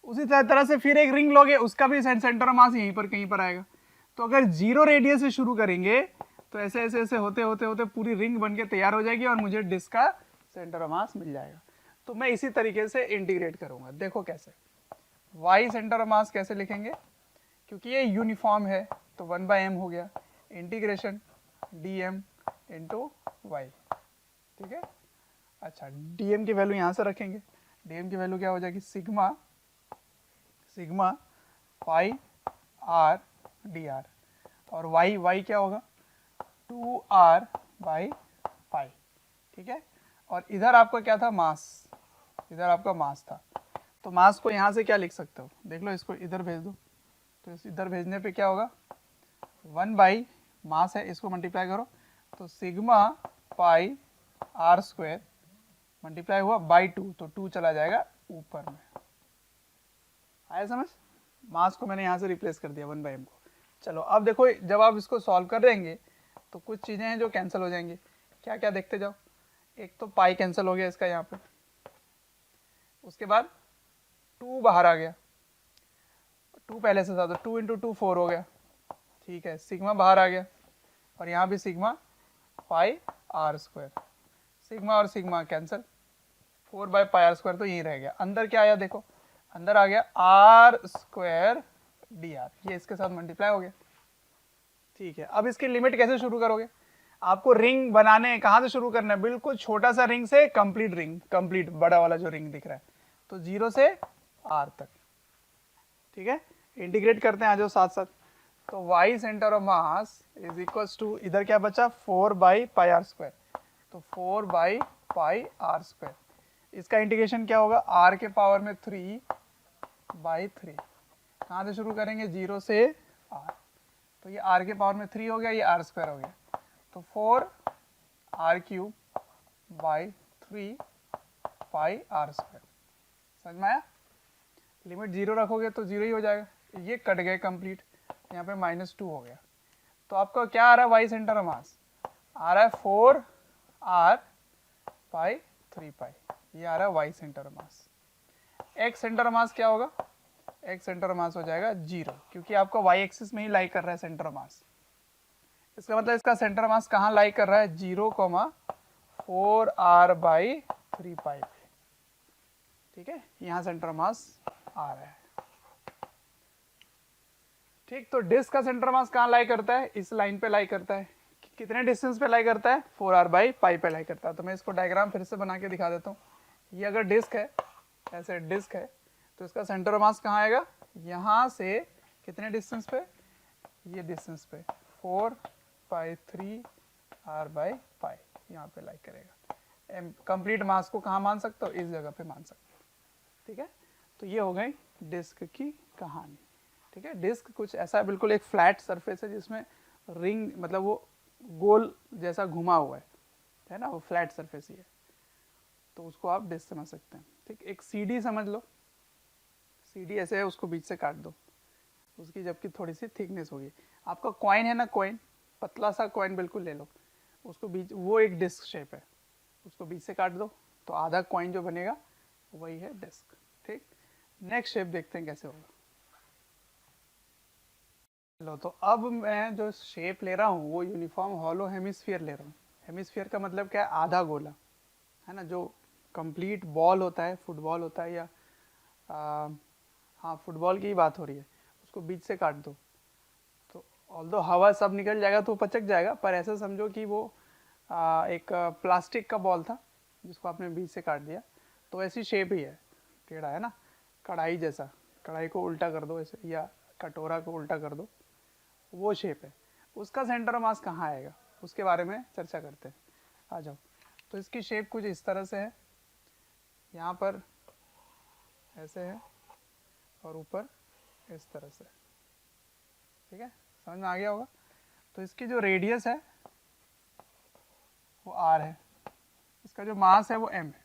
उसी तरह से फिर एक रिंग लोगे, उसका भी सेंटर ऑफ मास यहीं पर कहीं पर आएगा। तो अगर जीरो रेडियस से शुरू करेंगे तो ऐसे ऐसे ऐसे होते होते होते पूरी रिंग बन के तैयार हो जाएगी और मुझे डिस्क का सेंटर ऑफ मास मिल जाएगा। तो मैं इसी तरीके से इंटीग्रेट करूंगा। देखो कैसे, y सेंटर ऑफ मास कैसे लिखेंगे? क्योंकि ये यूनिफॉर्म है तो 1/m हो गया इंटीग्रेशन dm इंटू वाई। ठीक है, अच्छा dm की वैल्यू यहां से रखेंगे। dm की वैल्यू क्या हो जाएगी? Sigma pi R D R, और y क्या होगा? 2r by pi. ठीक है, और इधर आपका क्या था? मास। इधर आपका मास था, तो मास को यहां से क्या लिख सकते हो? देख लो, इसको इधर भेज दो, तो इधर भेजने पे क्या होगा? 1 बाई मास है, इसको मल्टीप्लाई करो तो sigma pi r square multiply हुआ बाई 2, तो 2 चला जाएगा ऊपर में। आया समझ? मास को मैंने यहाँ से रिप्लेस कर दिया 1/m को। चलो अब देखो, जब आप इसको सॉल्व कर देंगे तो कुछ चीज़ें हैं जो कैंसिल हो जाएंगी। क्या क्या देखते जाओ। एक तो पाई कैंसिल हो गया इसका यहाँ पे, उसके बाद 2 बाहर आ गया, 2 पहले से था तो 2 इंटू 2 4 हो गया। ठीक है, सिग्मा बाहर आ गया और यहाँ भी sigma pi r square, sigma और sigma cancel, 4 by pi r square तो यहीं रह गया। अंदर क्या आया? देखो अंदर आ गया आर स्क्वायर डी आर, ये इसके साथ मल्टीप्लाई हो गया। ठीक है, अब इसकी लिमिट कैसे शुरू करोगे? आपको रिंग बनाने कहाँ से शुरू करना है? बिल्कुल छोटा सा रिंग से कंप्लीट रिंग, कंप्लीट बड़ा वाला जो रिंग दिख रहा है, तो 0 से r तक। ठीक है, इंटीग्रेट करते हैं, आ जाओ साथ साथ। तो y centre of mass is equal to, इधर क्या बचा? 4 बाई पाई आर स्क्वायर, तो 4 बाई पाई आर स्क्वायर। इसका इंटीग्रेशन क्या होगा? r के पावर में 3 बाई 3। कहाँ से शुरू करेंगे? 0 से r, तो ये r के पावर में 3 हो गया, ये r स्क्वायर हो गया, तो 4 r cube by 3 pi r square. समझ में आया? लिमिट 0 रखोगे तो 0 ही हो जाएगा, ये कट गए कंप्लीट, यहाँ पे -2 हो गया। तो आपका क्या आ रहा है? वाई सेंटर ऑफ मास आ रहा है 4r पाई 3 पाई, ये आ रहा है y centre of mass. X centre of mass क्या होगा? एक्स सेंटर ऑफ मास हो जाएगा 0, क्योंकि आपका वाई एक्सिस में ही लाई कर रहा है सेंटर ऑफ मास। इसका मतलब इसका सेंटर ऑफ मास कहाँ लाई कर रहा है? 0,4r बाई 3 पाई पे। ठीक है, यहाँ सेंटर ऑफ मास आ रहा है। ठीक, तो डिस्क का सेंटर ऑफ मास कहाँ लाई करता है? इस लाइन पे लाई करता है। कितने डिस्टेंस पे लाई करता है? 4r बाई पाई पे लाई करता है। तो मैं इसको डायग्राम फिर से बना के दिखा देता हूँ। ये अगर डिस्क है, ऐसे डिस्क है, तो इसका सेंटर ऑफ मास कहाँ आएगा? यहाँ से कितने डिस्टेंस पे? ये डिस्टेंस पे 4 पाई 3r बाई पाई, यहाँ पे लाई करेगा। कंप्लीट मास को कहाँ मान सकते हो? इस जगह पे मान सकते हो। ठीक है, तो ये हो गई डिस्क की कहानी। ठीक है, डिस्क कुछ ऐसा है, बिल्कुल एक फ्लैट सरफेस है जिसमें रिंग, मतलब वो गोल जैसा घुमा हुआ है ना, वो फ्लैट सरफेस ही है, तो उसको आप डिस्क समझ सकते हैं। ठीक, एक सीडी समझ लो, सीडी ऐसे है, उसको बीच से काट दो, उसकी जबकि थोड़ी सी थिकनेस होगी। आपका कॉइन है ना, कॉइन, पतला सा कॉइन बिल्कुल ले लो, उसको बीच, वो एक डिस्क शेप है, उसको बीच से काट दो तो आधा कॉइन जो बनेगा वही है डिस्क। ठीक, नेक्स्ट शेप देखते हैं कैसे होगा। लो, तो अब मैं जो शेप ले रहा हूँ वो यूनिफॉर्म हॉलो हेमिस्फीयर ले रहा हूँ। हेमिस्फीयर का मतलब क्या है? आधा गोला, है ना, जो कंप्लीट बॉल होता है, फुटबॉल होता है, या हाँ फुटबॉल की ही बात हो रही है, उसको बीच से काट दो तो ऑल्दो हवा सब निकल जाएगा तो पचक जाएगा, पर ऐसा समझो कि वो एक प्लास्टिक का बॉल था जिसको आपने बीच से काट दिया, तो ऐसी शेप ही है, टेढ़ा है ना, कढ़ाई जैसा, कढ़ाई को उल्टा कर दो ऐसे, या कटोरा को उल्टा कर दो, वो शेप है, उसका सेंटर ऑफ मास कहाँ आएगा, उसके बारे में चर्चा करते हैं। आ जाओ। तो इसकी शेप कुछ इस तरह से है, यहाँ पर ऐसे है और ऊपर इस तरह से, ठीक है, समझ में आ गया होगा। तो इसकी जो रेडियस है वो r है, इसका जो मास है वो m है।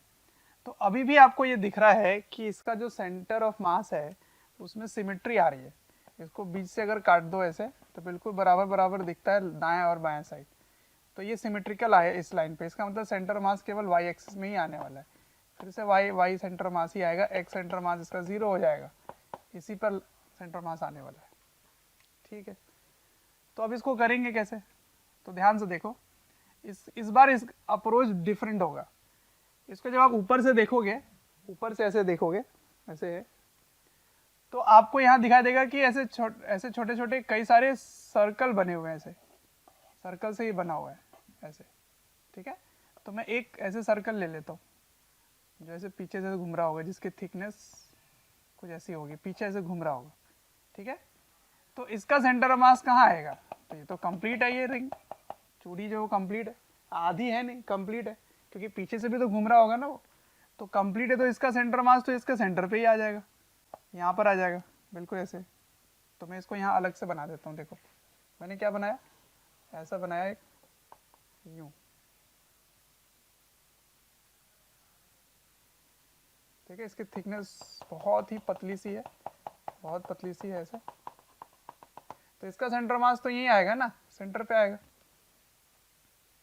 तो अभी भी आपको ये दिख रहा है कि इसका जो सेंटर ऑफ मास है उसमें सिमेट्री आ रही है। इसको बीच से अगर काट दो ऐसे तो बिल्कुल बराबर बराबर दिखता है दाएं और बाएं साइड। तो ये सिमेट्रिकल है इस लाइन पे, इसका मतलब सेंटर मास केवल y एक्सिस में ही आने वाला है। फिर से y सेंटर मास ही आएगा, x सेंटर मास इसका 0 हो जाएगा, इसी पर सेंटर मास आने वाला है, ठीक है। तो अब इसको करेंगे कैसे, तो ध्यान से देखो, इस बार इस अप्रोच डिफरेंट होगा। इसको जब आप ऊपर से देखोगे, ऊपर से ऐसे देखोगे, ऐसे है, तो आपको यहाँ दिखाई देगा कि ऐसे छोटे छोटे कई सारे सर्कल बने हुए हैं, ऐसे सर्कल से ही बना हुआ है ऐसे, ठीक है। तो मैं एक ऐसे सर्कल ले लेता हूँ जो ऐसे पीछे से घूम रहा होगा, जिसकी थिकनेस कुछ ऐसी होगी, पीछे ऐसे घूम रहा होगा, ठीक है। तो इसका सेंटर ऑफ मास कहाँ आएगा, तो ये तो कंप्लीट है, ये रिंग चूड़ी जो कंप्लीट है, आधी है नहीं, कंप्लीट है, क्योंकि पीछे से भी तो घूम रहा होगा ना वो, तो कंप्लीट है। तो इसका सेंटर मास तो इसके सेंटर पे ही आ जाएगा, यहाँ पर आ जाएगा बिल्कुल ऐसे। तो मैं इसको यहाँ अलग से बना देता हूँ। देखो मैंने क्या बनाया, ऐसा बनाया एक यूं, ठीक है। इसकी थिकनेस बहुत ही पतली सी है, बहुत पतली सी है ऐसे। तो इसका सेंटर मास तो यही आएगा ना, सेंटर पे आएगा,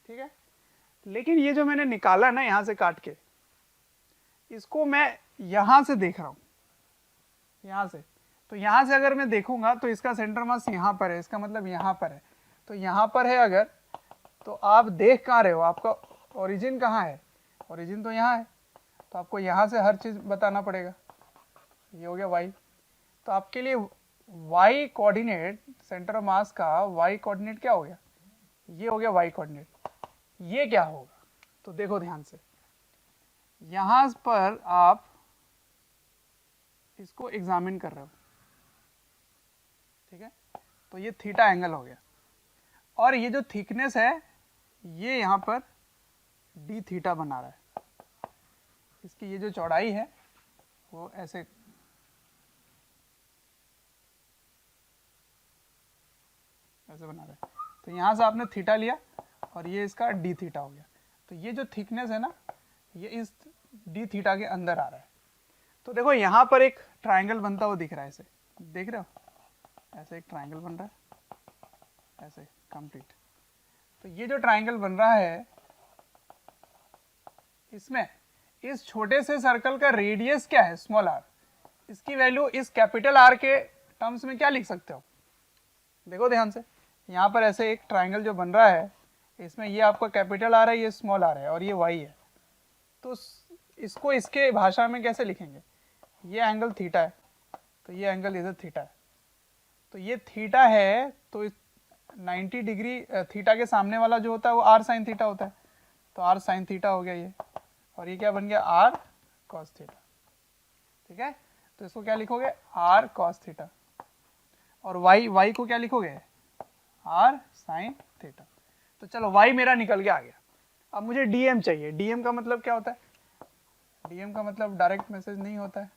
ठीक है। लेकिन ये जो मैंने निकाला ना यहां से काट के, इसको मैं यहां से देख रहा हूं, यहां से। तो यहां से अगर मैं देखूंगा तो इसका सेंटर मास यहां पर है, इसका मतलब यहां पर है। तो यहां पर है अगर, तो आप देख कहां रहे हो, आपका ओरिजिन कहां है, ओरिजिन तो यहां है। तो आपको यहां से हर चीज बताना पड़ेगा। ये हो गया y। तो आपके लिए y कोऑर्डिनेट, सेंटर ऑफ मास का y कोऑर्डिनेट क्या हो गया, ये हो गया y कोऑर्डिनेट। ये क्या होगा, तो देखो ध्यान से, यहां पर आप इसको एग्जामिन कर रहे हो, ठीक है। तो ये थीटा एंगल हो गया, और ये जो थिकनेस है ये यहां पर डी थीटा बना रहा है। इसकी ये जो चौड़ाई है वो ऐसे बना रहा है। तो यहां से आपने थीटा लिया और ये इसका डी थीटा हो गया। तो ये जो थिकनेस है ना, ये इस डी थीटा के अंदर आ रहा है। तो देखो यहां पर एक ट्राइंगल बनता हुआ दिख रहा है, ऐसे देख रहे हो, ऐसे एक ट्राइंगल बन रहा है ऐसे कंप्लीट। तो ये जो ट्राइंगल बन रहा है, इसमें इस छोटे से सर्कल का रेडियस क्या है, स्मॉल आर। इसकी वैल्यू इस कैपिटल आर के टर्म्स में क्या लिख सकते हो, देखो ध्यान से। यहाँ पर ऐसे एक ट्राइंगल जो बन रहा है, इसमें ये आपका कैपिटल आर है, ये स्मॉल आर है, और ये वाई है। तो इसको इसके भाषा में कैसे लिखेंगे, ये एंगल थीटा है, तो ये एंगल इधर थीटा है। तो ये थीटा है, तो 90 डिग्री थीटा के सामने वाला जो होता है वो आर साइन थीटा होता है। तो आर साइन थीटा हो गया ये, और ये क्या बन गया, आर कॉस थीटा, ठीक है। तो इसको क्या लिखोगे, आर कॉस थीटा, और वाई को क्या लिखोगे, आर साइन थीटा। तो चलो वाई मेरा निकल के आ गया। अब मुझे डीएम चाहिए। डीएम का मतलब क्या होता है, डीएम का मतलब डायरेक्ट मैसेज नहीं होता है,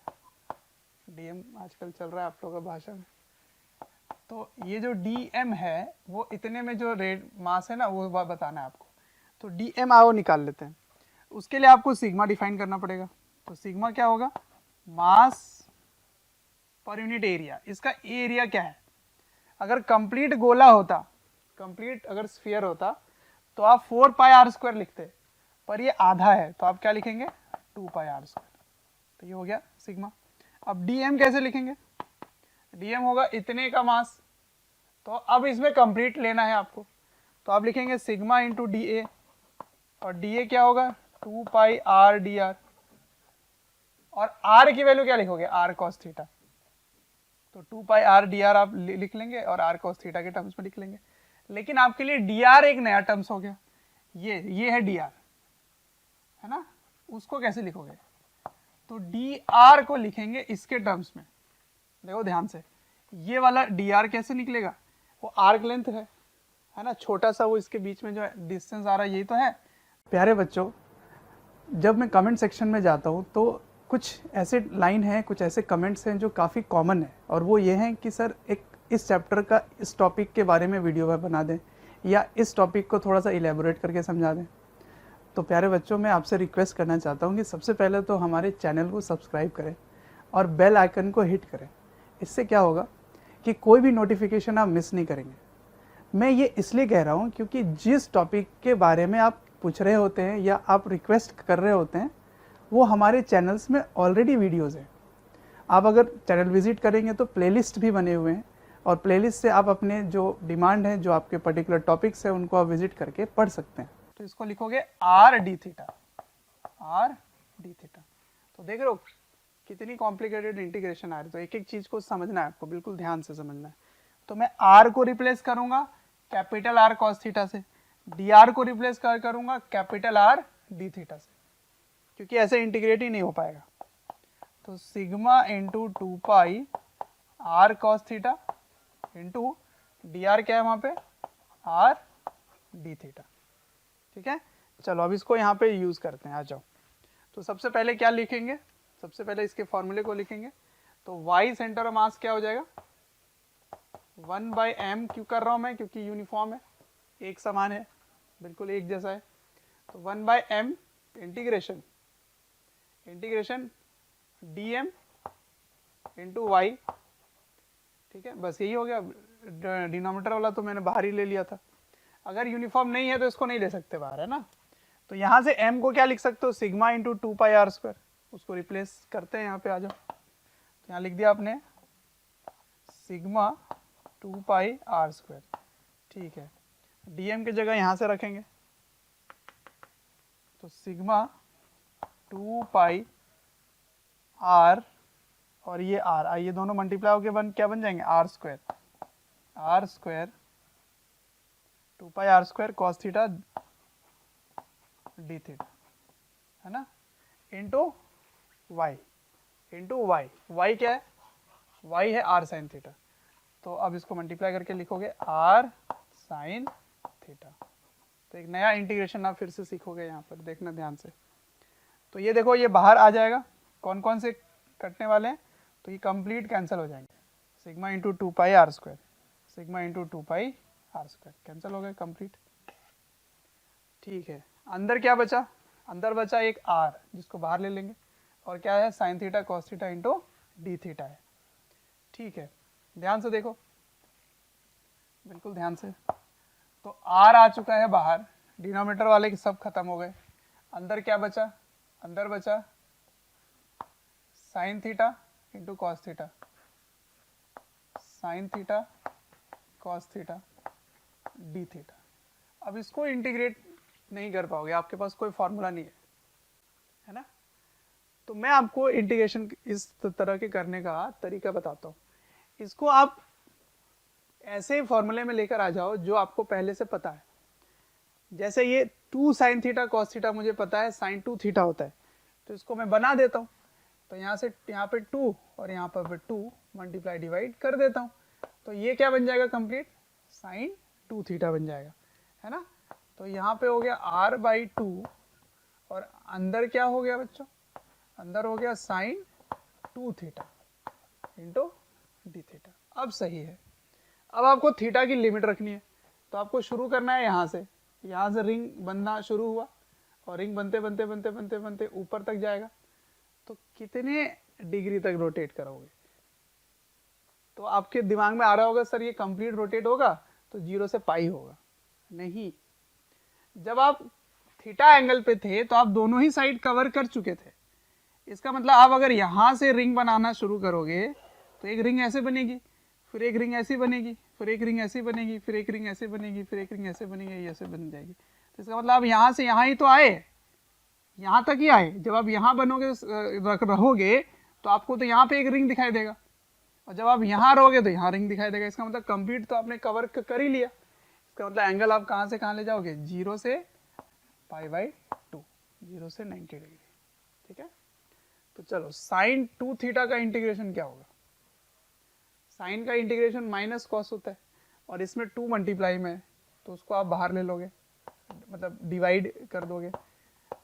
डीएम आजकल चल रहा है आप लोगों का भाषा में। तो ये जो डीएम है वो इतने में जो रेट मास है ना वो बताना है आपको। तो डीएम आओ निकाल लेते हैं। उसके लिए आपको सिग्मा डिफाइन करना पड़ेगा। तो सिग्मा क्या होगा, मास पर यूनिट एरिया। इसका एरिया क्या है, अगर कंप्लीट गोला होता, कंप्लीट अगर स्फीयर होता तो आप 4 पाई आर स्क्वायर लिखते, पर ये आधा है तो आप क्या लिखेंगे, 2 पाई आर स्क्वायर। तो ये हो गया सिग्मा। अब डीएम कैसे लिखेंगे, डीएम होगा इतने का मास। तो अब इसमें कंप्लीट लेना है आपको, तो आप लिखेंगे सिग्मा इंटू डी ए, और डी ए क्या होगा, 2 पाई आर डी आर, और आर की वैल्यू क्या लिखोगे, आर कॉस थीटा। तो 2 पाई आर डी आर आप लिख लेंगे और आर कॉस थीटा के टर्म्स में लिख लेंगे। लेकिन आपके लिए डी आर एक नया टर्म्स हो गया, ये है डी आर, है ना। उसको कैसे लिखोगे, तो डी आर को लिखेंगे इसके टर्म्स में, देखो ध्यान से, ये वाला डी आर कैसे निकलेगा, वो आर्क लेंथ है ना, छोटा सा वो इसके बीच में जो डिस्टेंस आ रहा है यही तो है। प्यारे बच्चों, जब मैं कमेंट सेक्शन में जाता हूँ तो कुछ ऐसे लाइन हैं, कुछ ऐसे कमेंट्स हैं जो काफ़ी कॉमन है, और वो ये हैं कि सर एक इस चैप्टर का इस टॉपिक के बारे में वीडियो बना दें, या इस टॉपिक को थोड़ा सा इलेबोरेट करके समझा दें। तो प्यारे बच्चों, मैं आपसे रिक्वेस्ट करना चाहता हूँ कि सबसे पहले तो हमारे चैनल को सब्सक्राइब करें और बेल आइकन को हिट करें। इससे क्या होगा कि कोई भी नोटिफिकेशन आप मिस नहीं करेंगे। मैं ये इसलिए कह रहा हूँ क्योंकि जिस टॉपिक के बारे में आप पूछ रहे होते हैं या आप रिक्वेस्ट कर रहे होते हैं, वो हमारे चैनल्स में ऑलरेडी वीडियोज़ हैं। आप अगर चैनल विजिट करेंगे तो प्लेलिस्ट भी बने हुए हैं, और प्लेलिस्ट से आप अपने जो डिमांड है, जो आपके पर्टिकुलर टॉपिक्स हैं, उनको आप विजिट करके पढ़ सकते हैं। तो इसको लिखोगे are d theta, are d theta. तो देख रहे हो कितनी कॉम्प्लिकेटेड इंटीग्रेशन आ रही है। तो एक एक चीज को समझना है आपको, बिल्कुल ध्यान से समझना है। तो मैं आर को रिप्लेस करूंगा कैपिटल आर कॉस थीटा से, डी आर को रिप्लेस करूंगा कैपिटल आर डी थीटा से, क्योंकि ऐसे इंटीग्रेट ही नहीं हो पाएगा। तो sigma into 2 pi r cos theta into d r क्या है वहां पे, आर डी थीटा। ठीक है, चलो अब इसको यहाँ पे यूज करते हैं, आ जाओ। तो सबसे पहले क्या लिखेंगे, सबसे पहले इसके फॉर्मूले को लिखेंगे। तो y सेंटर ऑफ मास क्या हो जाएगा, 1/m। क्यों कर रहा हूं मैं, क्योंकि यूनिफॉर्म है, एक समान है, बिल्कुल एक जैसा है। तो 1/m integration dm into y। ठीक है, बस यही हो गया। डिनोमिनेटर वाला तो मैंने बाहर ही ले लिया था। अगर यूनिफॉर्म नहीं है तो इसको नहीं ले सकते बाहर, है ना। तो यहां से m को क्या लिख सकते हो, सिग्मा इंटू 2 पाई r²। उसको रिप्लेस करते हैं, यहाँ पे आ जाओ। तो यहाँ लिख दिया आपने सिग्मा 2 पाई r²। ठीक है, dm की जगह यहाँ से रखेंगे, तो सिग्मा 2 पाई r और ये r, ये दोनों मल्टीप्लाई होकर क्या बन जाएंगे, r²। 2 पाई r² cos theta d theta, है ना, इंटू y। y क्या है, y है r साइन थीटा। तो अब इसको मल्टीप्लाई करके लिखोगे r साइन थीटा। तो एक नया इंटीग्रेशन आप फिर से सीखोगे, यहाँ पर देखना ध्यान से। तो ये देखो, ये बाहर आ जाएगा, कौन कौन से कटने वाले हैं, तो ये कंप्लीट कैंसिल हो जाएंगे। सिग्मा इंटू 2 पाई r², सिग्मा इंटू 2 पाई r² कैंसिल हो गए कंप्लीट। ठीक है, अंदर क्या बचा, अंदर बचा एक r, जिसको बाहर ले लेंगे, और क्या है, sine theta cos theta into d theta है। ठीक है, ध्यान से देखो, बिल्कुल ध्यान से। तो r आ चुका है बाहर, डिनोमिनेटर वाले के सब खत्म हो गए। अंदर क्या बचा, अंदर बचा sine theta into cos theta, sine theta cos theta d theta. अब इसको इंटीग्रेट नहीं कर पाओगे, आपके पास कोई फॉर्मूला नहीं है ना। तो मैं आपको इंटीग्रेशन इस तरह के करने का तरीका बताता हूँ। इसको आप ऐसे फॉर्मूले में लेकर आ जाओ जो आपको पहले से पता है। जैसे ये 2 साइन थीटा कॉस थीटा मुझे पता है साइन 2 थीटा होता है, तो इसको मैं बना देता हूँ। तो यहाँ से यहाँ पे 2 और यहाँ पर 2 मल्टीप्लाई डिवाइड कर देता हूँ, तो ये क्या बन जाएगा, कंप्लीट साइन 2 थीटा बन जाएगा, है ना। तो यहाँ पे हो गया r/2, और अंदर क्या हो गया बच्चों, अंदर हो गया sine 2 theta into d theta. अब सही है। अब आपको थीटा की लिमिट रखनी है, तो आपको शुरू करना है यहाँ से रिंग बनना शुरू हुआ, और रिंग बनते बनते बनते बनते बनते ऊपर तक जाएगा। तो कितने डिग्री तक रोटेट करोगे, तो आपके दिमाग में आ रहा होगा सर ये कंप्लीट रोटेट होगा तो 0 से पाई होगा। नहीं, जब आप थीटा एंगल पे थे तो आप दोनों ही साइड कवर कर चुके थे। इसका मतलब आप अगर यहाँ से रिंग बनाना शुरू करोगे तो एक रिंग ऐसे बनेगी, फिर एक रिंग ऐसी बनेगी, फिर एक रिंग ऐसी बनेगी, फिर एक रिंग ऐसे बनेगी, फिर एक रिंग ऐसे बनेगी, ये ऐसे बन जाएगी। तो इसका मतलब आप यहाँ से यहाँ ही तो आए, यहाँ तक ही आए। जब आप यहाँ बनोगे रहोगे तो आपको तो यहाँ पे एक रिंग दिखाई देगा, और जब आप यहाँ रहोगे तो यहाँ रिंग दिखाई देगा। इसका मतलब कंप्लीट तो आपने कवर कर ही लिया। इसका मतलब एंगल आप कहाँ से कहाँ ले जाओगे, 0 से π/2, 0 से 90 डिग्री। ठीक है, तो चलो साइन 2 थीटा का इंटीग्रेशन क्या होगा, साइन का इंटीग्रेशन माइनस कॉस होता है और इसमें 2 मल्टीप्लाई में है तो उसको आप बाहर ले लोगे, मतलब डिवाइड कर दोगे,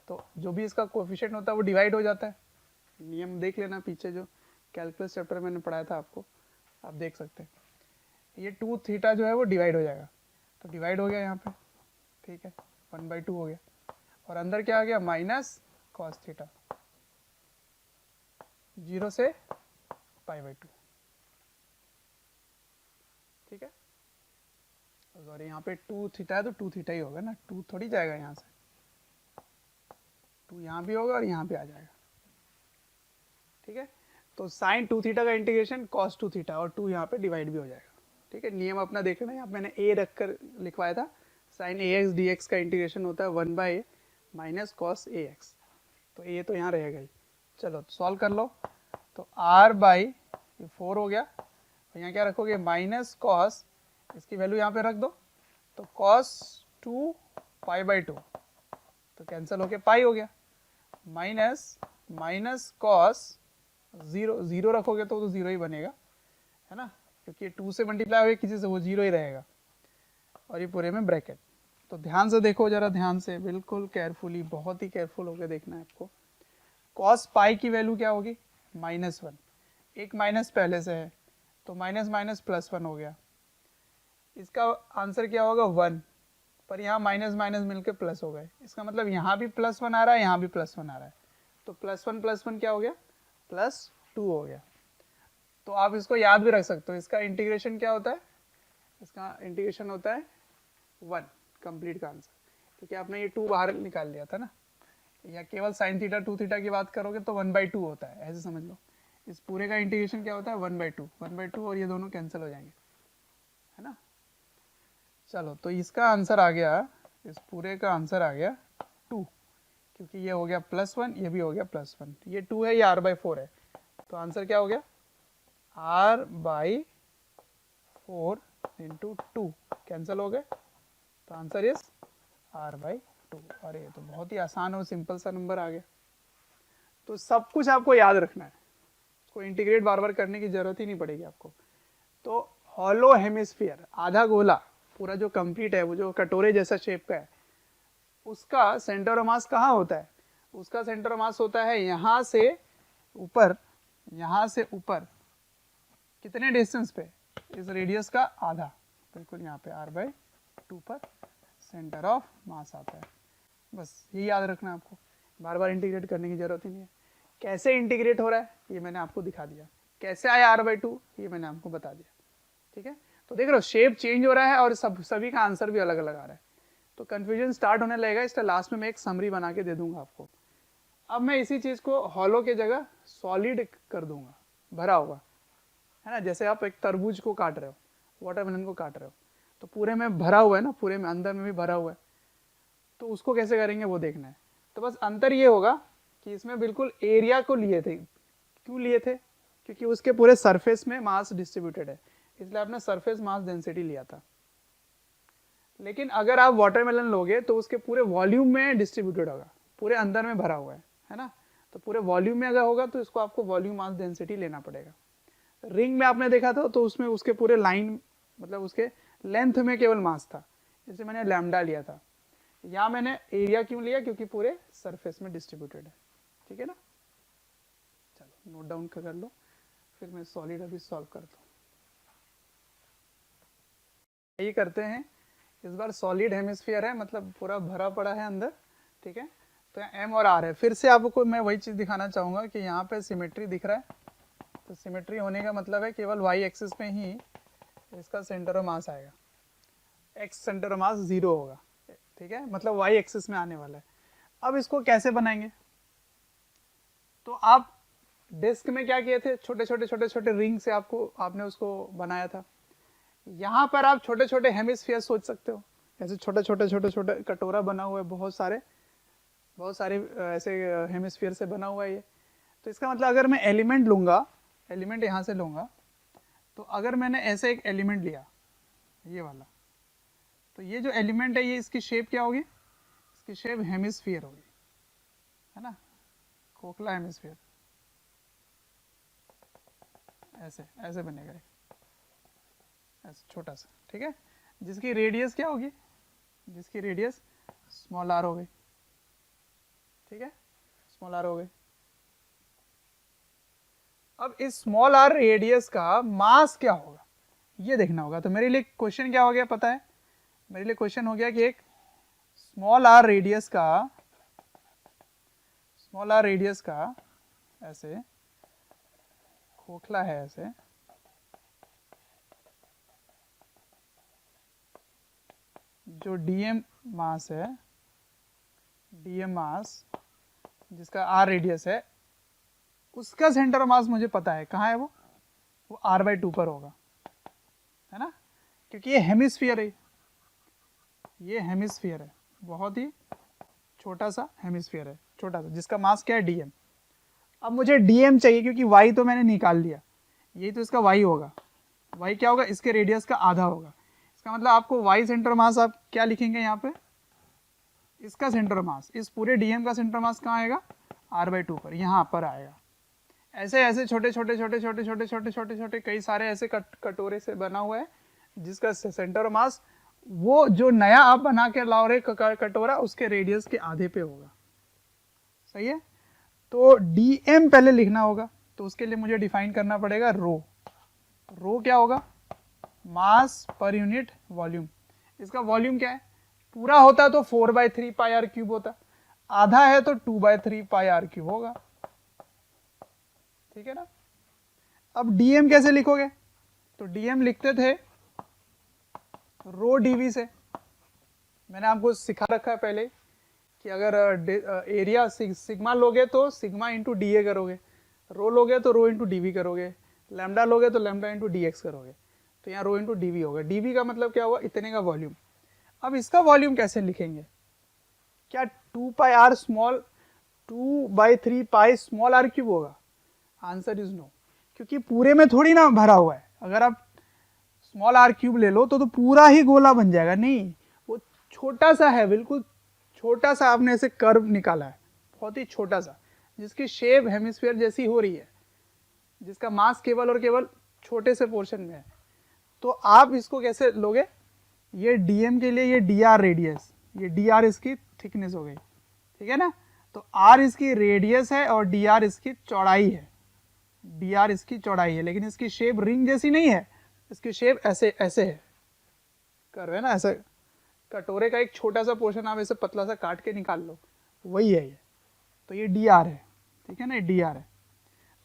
तो जो भी इसका कोफिशिएंट होता है वो डिवाइड हो जाता है। नियम देख लेना पीछे जो कैलकुलस चैप्टर मैंने पढ़ाया था आपको, आप देख सकते हैं। ये 2 थीटा जो है वो डिवाइड हो जाएगा, तो डिवाइड हो गया यहाँ पे, ठीक है, 1/2 हो गया और अंदर क्या आ गया माइनस कॉस थीटा, 0 से π/2, ठीक है। सॉरी यहाँ पे 2 थीटा है तो 2 थीटा ही होगा ना, 2 थोड़ी जाएगा यहाँ से, 2 यहाँ भी होगा और यहाँ पे आ जाएगा, ठीक है। तो साइन 2 थीटा का इंटीग्रेशन कॉस 2 थीटा और 2 यहाँ पे डिवाइड भी हो जाएगा, ठीक है। नियम अपना देख लेना, यहाँ मैंने a रख कर लिखवाया था, साइन ax dx का इंटीग्रेशन होता है 1/a माइनस कॉस ax, तो a तो यहाँ रहेगा ही। चलो सॉल्व कर लो, तो r/4 हो गया और यहाँ क्या रखोगे माइनस कॉस, इसकी वैल्यू यहाँ पे रख दो, तो cos 2 π/2 तो कैंसिल होके पाई हो गया, माइनस कॉस 0 रखोगे तो 0 ही बनेगा, है ना, क्योंकि 2 से मल्टीप्लाई हो गया किसी से, वो 0 ही रहेगा और ये पूरे में ब्रैकेट। तो ध्यान से देखो जरा, ध्यान से, बिल्कुल केयरफुली, बहुत ही केयरफुल होकर देखना है आपको। कॉस पाई की वैल्यू क्या होगी -1, एक माइनस पहले से है तो माइनस माइनस +1 हो गया, इसका आंसर क्या होगा 1, पर यहाँ माइनस माइनस मिलकर प्लस हो गए, इसका मतलब यहाँ भी +1 आ रहा है, यहाँ भी +1 आ रहा है, तो +1 क्या हो गया +2 हो गया। तो आप इसको याद भी रख सकते हो, इसका इंटीग्रेशन क्या होता है, इसका इंटीग्रेशन होता है 1 कंप्लीट का आंसर, क्योंकि आपने ये 2 बाहर निकाल लिया था ना, या केवल साइन थीटा 2 थीटा की बात करोगे तो 1/2 होता है, ऐसे समझ लो। इस पूरे का इंटीग्रेशन क्या होता है 1/2 और ये दोनों कैंसिल हो जाएंगे, है ना। चलो तो इसका आंसर आ गया, इस पूरे का आंसर आ गया 2, क्योंकि ये हो गया +1, ये भी हो गया +1, ये 2 है, ये r/4 है, तो आंसर क्या हो गया r/4 इंटू 2 कैंसिल हो गए, तो आंसर इज r/2। अरे ये तो बहुत ही आसान और सिंपल सा नंबर आ गया। तो सब कुछ आपको याद रखना है, इसको इंटीग्रेट बार बार करने की जरूरत ही नहीं पड़ेगी आपको। तो हॉलो हेमिस्फीयर, आधा गोला पूरा जो कंप्लीट है, वो जो कटोरे जैसा शेप का है, उसका सेंटर ऑफ मास कहाँ होता है, उसका सेंटर ऑफ मास होता है यहाँ से ऊपर, यहाँ से ऊपर कितने डिस्टेंस पे, इस रेडियस का आधा, बिल्कुल यहाँ पे r/2 पर सेंटर ऑफ मास आता है। बस ये याद रखना है आपको, बार बार इंटीग्रेट करने की जरूरत ही नहीं है। कैसे इंटीग्रेट हो रहा है ये मैंने आपको दिखा दिया, कैसे आया r/2 ये मैंने आपको बता दिया, ठीक है। तो देख रहे हो शेप चेंज हो रहा है और सभी का आंसर भी अलग अलग आ रहा है, तो कंफ्यूजन स्टार्ट होने लगेगा, इसलिए लास्ट में मैं एक समरी बना के दे दूंगा आपको। अब मैं इसी चीज को हॉलो के जगह सॉलिड कर दूंगा, भरा होगा, है ना, जैसे आप एक तरबूज को काट रहे हो, वाटरमेलन को काट रहे हो, तो पूरे में भरा हुआ है ना, पूरे में अंदर में भी भरा हुआ है, तो उसको कैसे करेंगे वो देखना है। तो बस अंतर ये होगा कि इसमें बिल्कुल एरिया को लिए थे, क्यों लिए थे, क्योंकि उसके पूरे सरफेस में मास डिस्ट्रीब्यूटेड है, इसलिए आपने सरफेस मास डेंसिटी लिया था। लेकिन अगर आप वाटरमेलन लोगे तो उसके पूरे वॉल्यूम में डिस्ट्रीब्यूटेड होगा, पूरे अंदर में भरा हुआ है ना, तो पूरे वॉल्यूम में अगर होगा तो इसको आपको वॉल्यूम मास डेंसिटी लेना पड़ेगा। रिंग में आपने देखा था तो उसमें उसके पूरे लाइन, मतलब उसके लेंथ में केवल मास था, इसलिए मैंने लैम्डा लिया था। यहाँ मैंने एरिया क्यों लिया, क्योंकि पूरे सरफेस में डिस्ट्रीब्यूटेड है, ठीक है ना। चलो नोट डाउन कर लो, फिर मैं सॉलिड अभी सॉल्व करता हूँ। ये करते हैं, इस बार सॉलिड हेमिस्फीयर है, मतलब पूरा भरा पड़ा है अंदर, ठीक है। तो यहाँ m और r है, फिर से आपको मैं वही चीज़ दिखाना चाहूँगा कि यहाँ पे सिमेट्री दिख रहा है, तो सिमेट्री होने का मतलब है केवल y एक्सिस में ही इसका सेंटर ऑफ मास आएगा, x सेंटर ऑफ मास 0 होगा, ठीक है, मतलब y एक्सिस में आने वाला है। अब इसको कैसे बनाएंगे, तो आप डिस्क में क्या किए थे, छोटे छोटे रिंग से आपने उसको बनाया था। यहाँ पर आप छोटे छोटे हेमिस्फीयर सोच सकते हो, ऐसे छोटे कटोरा बना हुआ है, बहुत सारे ऐसे हेमिस्फीयर से बना हुआ है ये। तो इसका मतलब अगर मैं एलिमेंट लूंगा, एलिमेंट यहाँ से लूंगा, तो अगर मैंने ऐसे एक एलिमेंट लिया ये वाला, तो ये जो एलिमेंट है ये इसकी शेप क्या होगी, इसकी शेप हेमिस्फीयर होगी, है ना, खोखला हेमिस्फीयर, ऐसे बनेगा। ऐसे छोटा सा, ठीक है, जिसकी रेडियस क्या होगी, जिसकी रेडियस स्मॉल आर हो गई, ठीक है, स्मॉल आर हो गई। अब इस स्मॉल आर रेडियस का मास क्या होगा ये देखना होगा। तो मेरे लिए क्वेश्चन क्या हो गया पता है, मेरे लिए क्वेश्चन हो गया कि एक स्मॉल आर रेडियस का, स्मॉल आर रेडियस का ऐसे खोखला है ऐसे, जो डीएम मास है, डीएम मास जिसका आर रेडियस है, उसका सेंटर मास मुझे पता है कहाँ है, वो r/2 पर होगा, है ना, क्योंकि ये हेमिस्फीयर है, ये हेमिस्फीयर है, बहुत ही छोटा सा हेमिस्फीयर है, छोटा सा, जिसका मास क्या है डीएम। अब मुझे डीएम चाहिए क्योंकि वाई तो मैंने निकाल लिया, यही तो इसका वाई होगा, वाई क्या होगा, इसके रेडियस का आधा होगा। इसका मतलब आपको वाई सेंटर मास आप क्या लिखेंगे यहाँ पे, इसका सेंटर मास, इस पूरे डीएम का सेंटर मास कहाँ आएगा, r/2 पर, यहाँ पर आएगा। ऐसे ऐसे छोटे छोटे छोटे छोटे छोटे छोटे छोटे छोटे कई सारे ऐसे कटोरे से बना हुआ है जिसका सेंटर मास वो जो नया आप बना के लाओ रहे कटोरा, उसके रेडियस के आधे पे होगा, सही है। तो डीएम पहले लिखना होगा, तो उसके लिए मुझे डिफाइन करना पड़ेगा रो। रो क्या होगा, मास पर यूनिट वॉल्यूम। इसका वॉल्यूम क्या है, पूरा होता तो 4/3 पाई आर क्यूब होता, आधा है तो 2/3 पाई आर क्यूब होगा, ठीक है ना। अब डीएम कैसे लिखोगे, तो डीएम लिखते थे रो डीवी से, मैंने आपको सिखा रखा है पहले कि अगर एरिया सिग्मा लोगे तो सिग्मा इंटू डी ए करोगे, रो लोगे तो रो इंटू डीवी करोगे, लैम्डा लोगे तो लैम्डा इंटू डी एक्स करोगे, तो यहाँ रो इंटू डीवी होगा। डीवी का मतलब क्या हुआ, इतने का वॉल्यूम। अब इसका वॉल्यूम कैसे लिखेंगे, क्या 2 pi r small 2/3 pi small r cube होगा, आंसर इज नो, क्योंकि पूरे में थोड़ी ना भरा हुआ है। अगर आप स्मॉल आर क्यूब ले लो तो पूरा ही गोला बन जाएगा, नहीं, वो छोटा सा है, बिल्कुल छोटा सा आपने ऐसे कर्व निकाला है, बहुत ही छोटा सा, जिसकी शेप हेमिस्फीयर जैसी हो रही है, जिसका मास केवल और केवल छोटे से पोर्शन में है। तो आप इसको कैसे लोगे, ये डीएम के लिए ये डी आर रेडियस, ये डी आर इसकी थिकनेस हो गई, ठीक है ना। तो आर इसकी रेडियस है और डी आर इसकी चौड़ाई है, डी आर इसकी चौड़ाई है, लेकिन इसकी शेप रिंग जैसी नहीं है, इसकी शेप ऐसे ऐसे है, कर्व है ना, ऐसे कटोरे का एक छोटा सा पोर्शन आप ऐसे पतला सा काट के निकाल लो, वही है ये। तो ये डी आर है, ठीक है ना, ये डी आर है।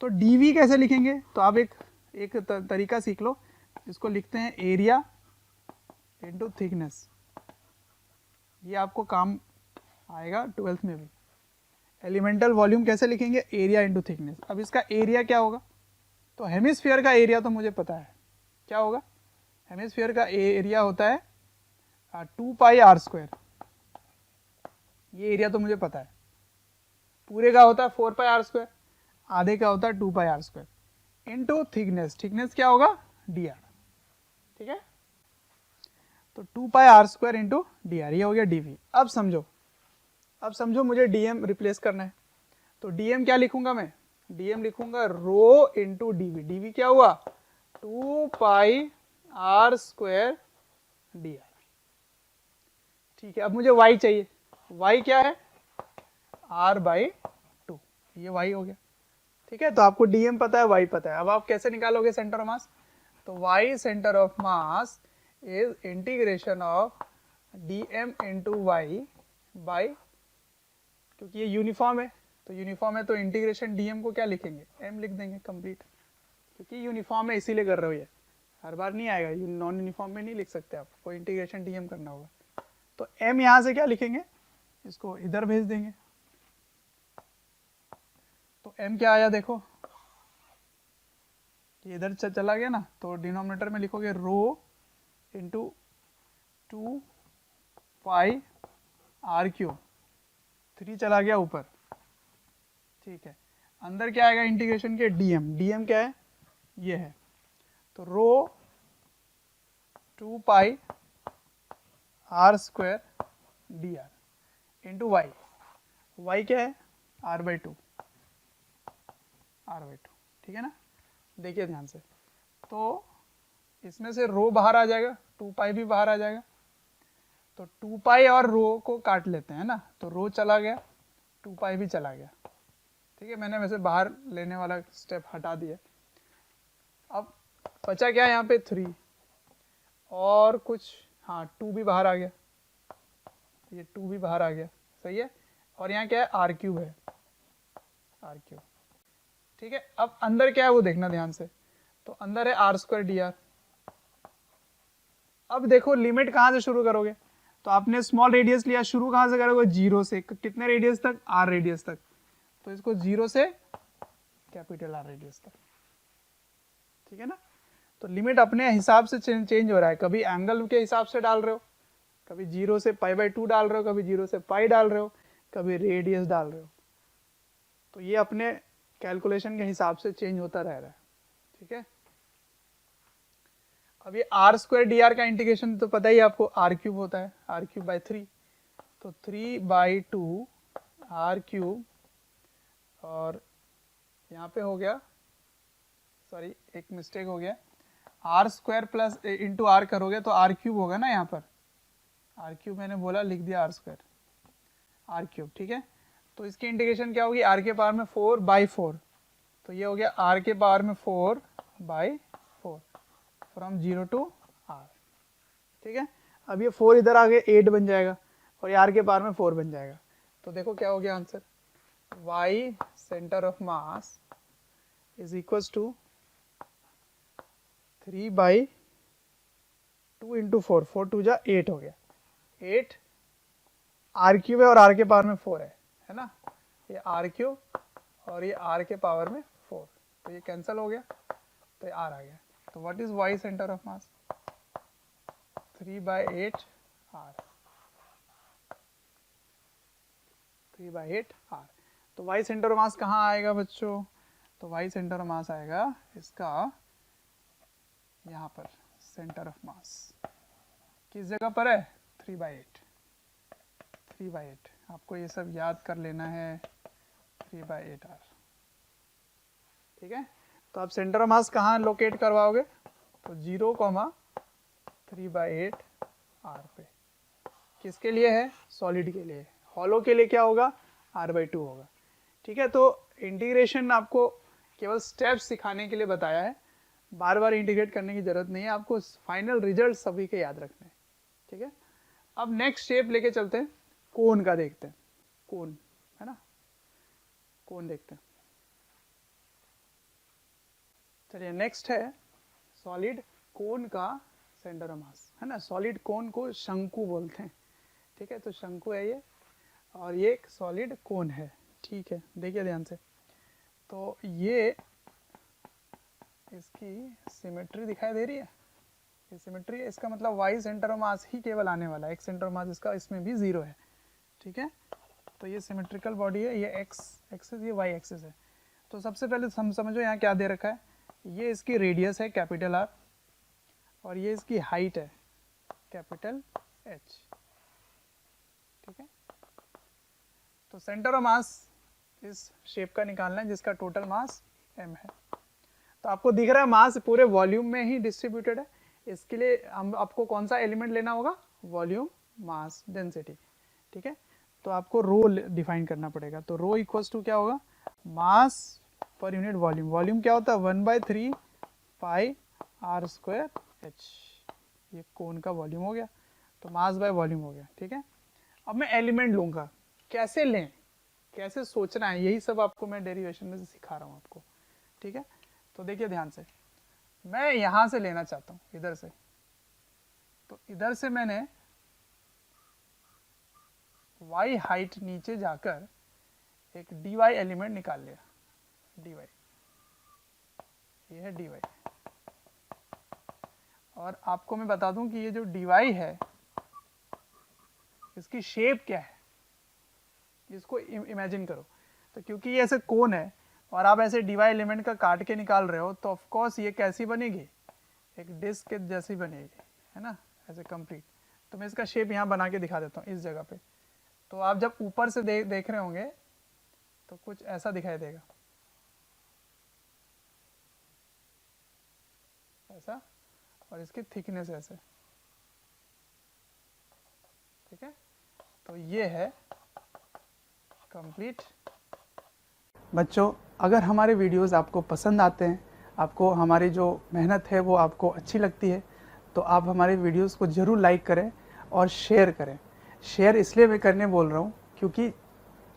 तो डीवी कैसे लिखेंगे, तो आप एक तरीका सीख लो, इसको लिखते हैं एरिया इंटू थिकनेस, ये आपको काम आएगा 12th में भी। एलिमेंटल वॉल्यूम कैसे लिखेंगे, एरिया इंटू थिकनेस। अब इसका एरिया क्या होगा, तो हेमिस्फीयर का एरिया तो मुझे पता है क्या होगा, हेमिस्फीयर का एरिया होता है 2 पाई आर स्क्वायर, ये एरिया तो मुझे पता है। पूरे का होता है 4 पाई आर स्क्वायर, आधे का होता है 2 pi r square into thickness, thickness क्या होगा डी आर, ठीक है। तो 2 pi r square into d r, ये हो गया डीवी। अब समझो मुझे डीएम रिप्लेस करना है, तो डीएम क्या लिखूंगा मैं, डीएम लिखूंगा रो इंटू डीवी। डीवी क्या हुआ 2 pi r square d r, ठीक है। अब मुझे y चाहिए, y क्या है r/2, ये y हो गया, ठीक है। तो आपको डीएम पता है, y पता है। अब आप कैसे निकालोगे सेंटर ऑफ मास, तो y centre of mass is integration of dm into y by, क्योंकि ये यूनिफॉर्म है, तो यूनिफॉर्म है तो इंटीग्रेशन dm को क्या लिखेंगे, m लिख देंगे कंप्लीट, क्योंकि यूनिफॉर्म है इसीलिए कर रहे हो, ये हर बार नहीं आएगा, नॉन यूनिफॉर्म में नहीं लिख सकते, आपको इंटीग्रेशन dm करना होगा। तो m यहां से क्या लिखेंगे, इसको इधर भेज देंगे, तो m क्या आया देखो, ये इधर चला गया ना, तो डिनोमिनेटर में लिखोगे rho into 2 pi are cube, 3 चला गया ऊपर, ठीक है। अंदर क्या आएगा इंटीग्रेशन के डीएम, डीएम क्या है ये है, तो rho 2 pi r square d r into y, y क्या है r/2, r/2, ठीक है ना। देखिए ध्यान से, तो इसमें से रो बाहर आ जाएगा, 2 पाई भी बाहर आ जाएगा, तो 2 पाई और रो को काट लेते हैं ना, तो रो चला गया, 2 पाई भी चला गया। ठीक है, मैंने वैसे बाहर लेने वाला स्टेप हटा दिया। अब बचा क्या यहाँ पे 3 और कुछ, हाँ 2 भी बाहर आ गया, ये 2 भी बाहर आ गया, सही है। और यहाँ क्या है, आर क्यूब है, आर क्यूब। ठीक है, अब अंदर क्या है वो देखना ध्यान से, तो अंदर है आर स्क्वायर डी आर। अब देखो लिमिट कहाँ से शुरू करोगे, तो आपने स्मॉल रेडियस लिया, शुरू कहाँ से करोगे, 0 से, कितने रेडियस तक, आर रेडियस तक, तो इसको 0 से कैपिटल आर रेडियस तक। ठीक है ना, तो लिमिट अपने हिसाब से चेंज हो रहा है, कभी एंगल के हिसाब से डाल रहे हो, कभी 0 से π/2 डाल रहे हो, कभी 0 से पाई डाल रहे हो, कभी रेडियस डाल रहे हो, तो ये अपने कैलकुलेशन के हिसाब से चेंज होता रह रहा है। ठीक है, अब ये आर स्क्वायर डी आर का इंटीग्रेशन तो पता ही आपको, आर क्यूब होता है, आर क्यूब बाई 3, तो 3/2 आर क्यूब, और यहाँ पे हो गया, सॉरी एक मिस्टेक हो गया, r square plus into r करोगे तो आर क्यूब होगा ना, यहाँ पर आर क्यूब मैंने बोला, लिख दिया आर स्क्वायर, आर क्यूब। ठीक है, तो इसकी इंटीग्रेशन क्या होगी, आर के पावर में 4/4, तो ये हो गया आर के पावर में 4/4 फ्रॉम 0 टू आर। ठीक है, अब ये 4 इधर आ गए, 8 बन जाएगा, और ये आर के पावर में 4 बन जाएगा। तो देखो क्या हो गया answer, y centre of mass is equal to 3/2 into 4, 4 2 जा 8 हो गया, 8 आर क्यूब है और आर के पावर में 4 है ना, ये आर क्यूब और ये आर के पावर में 4, तो ये कैंसिल हो गया, तो ये आर आ गया। तो what is y centre of mass, 3/8 r, 3/8 r. तो y सेंटर ऑफ मास कहाँ आएगा बच्चों, तो y सेंटर ऑफ मास आएगा इसका यहाँ पर, सेंटर ऑफ मास किस जगह पर है, 3/8, 3/8, आपको ये सब याद कर लेना है, 3/8 आर। ठीक है, तो आप सेंटर ऑफ मास कहाँ लोकेट करवाओगे, तो 0, 3/8 आर पे, किसके लिए है, सॉलिड के लिए, हॉलो के लिए क्या होगा, r/2 होगा। ठीक है, तो इंटीग्रेशन आपको केवल स्टेप्स सिखाने के लिए बताया है, बार बार इंटीग्रेट करने की जरूरत नहीं है, आपको फाइनल रिजल्ट सभी के याद रखने हैं। ठीक है, अब नेक्स्ट शेप लेके चलते हैं, कोन का देखते हैं, कोन है ना, कोन देखते हैं। चलिए नेक्स्ट है सॉलिड कोन का सेंटर ऑफ मास, है ना, सॉलिड कोन को शंकु बोलते हैं। ठीक है, तो शंकु है ये, और ये एक सॉलिड कोन है। ठीक है, देखिए ध्यान से, तो ये इसकी सिमेट्री दिखाई दे रही है, ये सिमेट्री है, इसका मतलब वाई सेंटर ऑफ मास ही केवल आने वाला है, एक्स सेंटर ऑफ मास इसका इसमें भी 0 है। ठीक है, तो ये सिमेट्रिकल बॉडी है, ये एक्स एक्सिस, ये वाई एक्सिस है। तो सबसे पहले समझो यहाँ क्या दे रखा है, ये इसकी रेडियस है कैपिटल आर, और ये इसकी हाइट है कैपिटल एच। ठीक है, तो सेंटर ऑफ मास इस शेप का निकालना है जिसका टोटल मास m है। तो आपको दिख रहा है मास पूरे वॉल्यूम में ही डिस्ट्रीब्यूटेड है, इसके लिए हम आपको कौन सा एलिमेंट लेना होगा, वॉल्यूम, मास, डेंसिटी। ठीक है, तो आपको रो डिफाइन करना पड़ेगा, तो रो इक्वल्स टू क्या होगा, मास पर यूनिट वॉल्यूम, वॉल्यूम क्या होता है 1/3 पाई आर स्क्वायर एच, ये कोन का वॉल्यूम हो गया, तो मास बाय वॉल्यूम हो गया। ठीक है, अब मैं एलिमेंट लूंगा, कैसे लें, कैसे सोचना है, यही सब आपको मैं डेरिवेशन में से सिखा रहा हूँ आपको। ठीक है, तो देखिए ध्यान से, मैं यहां से लेना चाहता हूं, इधर से, तो इधर से मैंने y हाइट नीचे जाकर एक dy एलिमेंट निकाल लिया, dy, ये है dy। और आपको मैं बता दूं कि ये जो dy है इसकी शेप क्या है, इसको इमेजिन करो। तो क्योंकि ये ऐसे कोन है और आप ऐसे dy एलिमेंट का काट के निकाल रहे हो, तो ऑफ कोर्स ये कैसी बनेगी, एक डिस्क के जैसी बनेगी, है ना, ऐसे कंप्लीट। तो मैं इसका शेप यहाँ बना के दिखा देता हूँ इस जगह पे। तो आप जब ऊपर से देख रहे होंगे तो कुछ ऐसा दिखाई देगा, ऐसा, और इसकी थिकनेस ऐसे, ठीक है। तो ये है कंप्लीट। बच्चों, अगर हमारे वीडियोस आपको पसंद आते हैं, आपको हमारी जो मेहनत है वो आपको अच्छी लगती है, तो आप हमारे वीडियोस को ज़रूर लाइक करें और शेयर करें। शेयर इसलिए मैं करने बोल रहा हूँ क्योंकि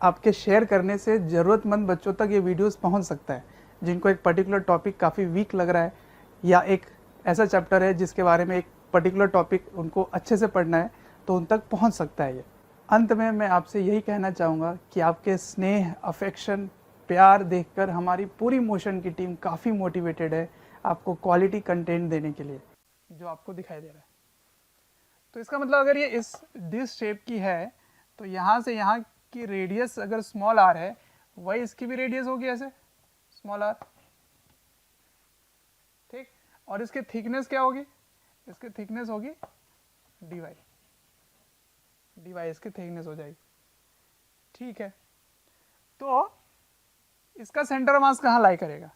आपके शेयर करने से ज़रूरतमंद बच्चों तक ये वीडियोस पहुँच सकता है, जिनको एक पर्टिकुलर टॉपिक काफ़ी वीक लग रहा है, या एक ऐसा चैप्टर है जिसके बारे में एक पर्टिकुलर टॉपिक उनको अच्छे से पढ़ना है, तो उन तक पहुँच सकता है ये। अंत में मैं आपसे यही कहना चाहूँगा कि आपके स्नेह, अफेक्शन, प्यार देखकर हमारी पूरी मोशन की टीम काफ़ी मोटिवेटेड है आपको क्वालिटी कंटेंट देने के लिए, जो आपको दिखाई दे रहा है। तो इसका मतलब अगर ये इस डिश शेप की है, तो यहाँ से यहाँ की रेडियस अगर स्मॉल आर है, वही इसकी भी रेडियस होगी ऐसे स्मॉल आर, ठीक। और इसकी थिकनेस क्या होगी? इसकी थिकनेस होगी dy, dy इसकी थिकनेस हो जाएगी, ठीक है। तो इसका सेंटर मास कहाँ लाई करेगा?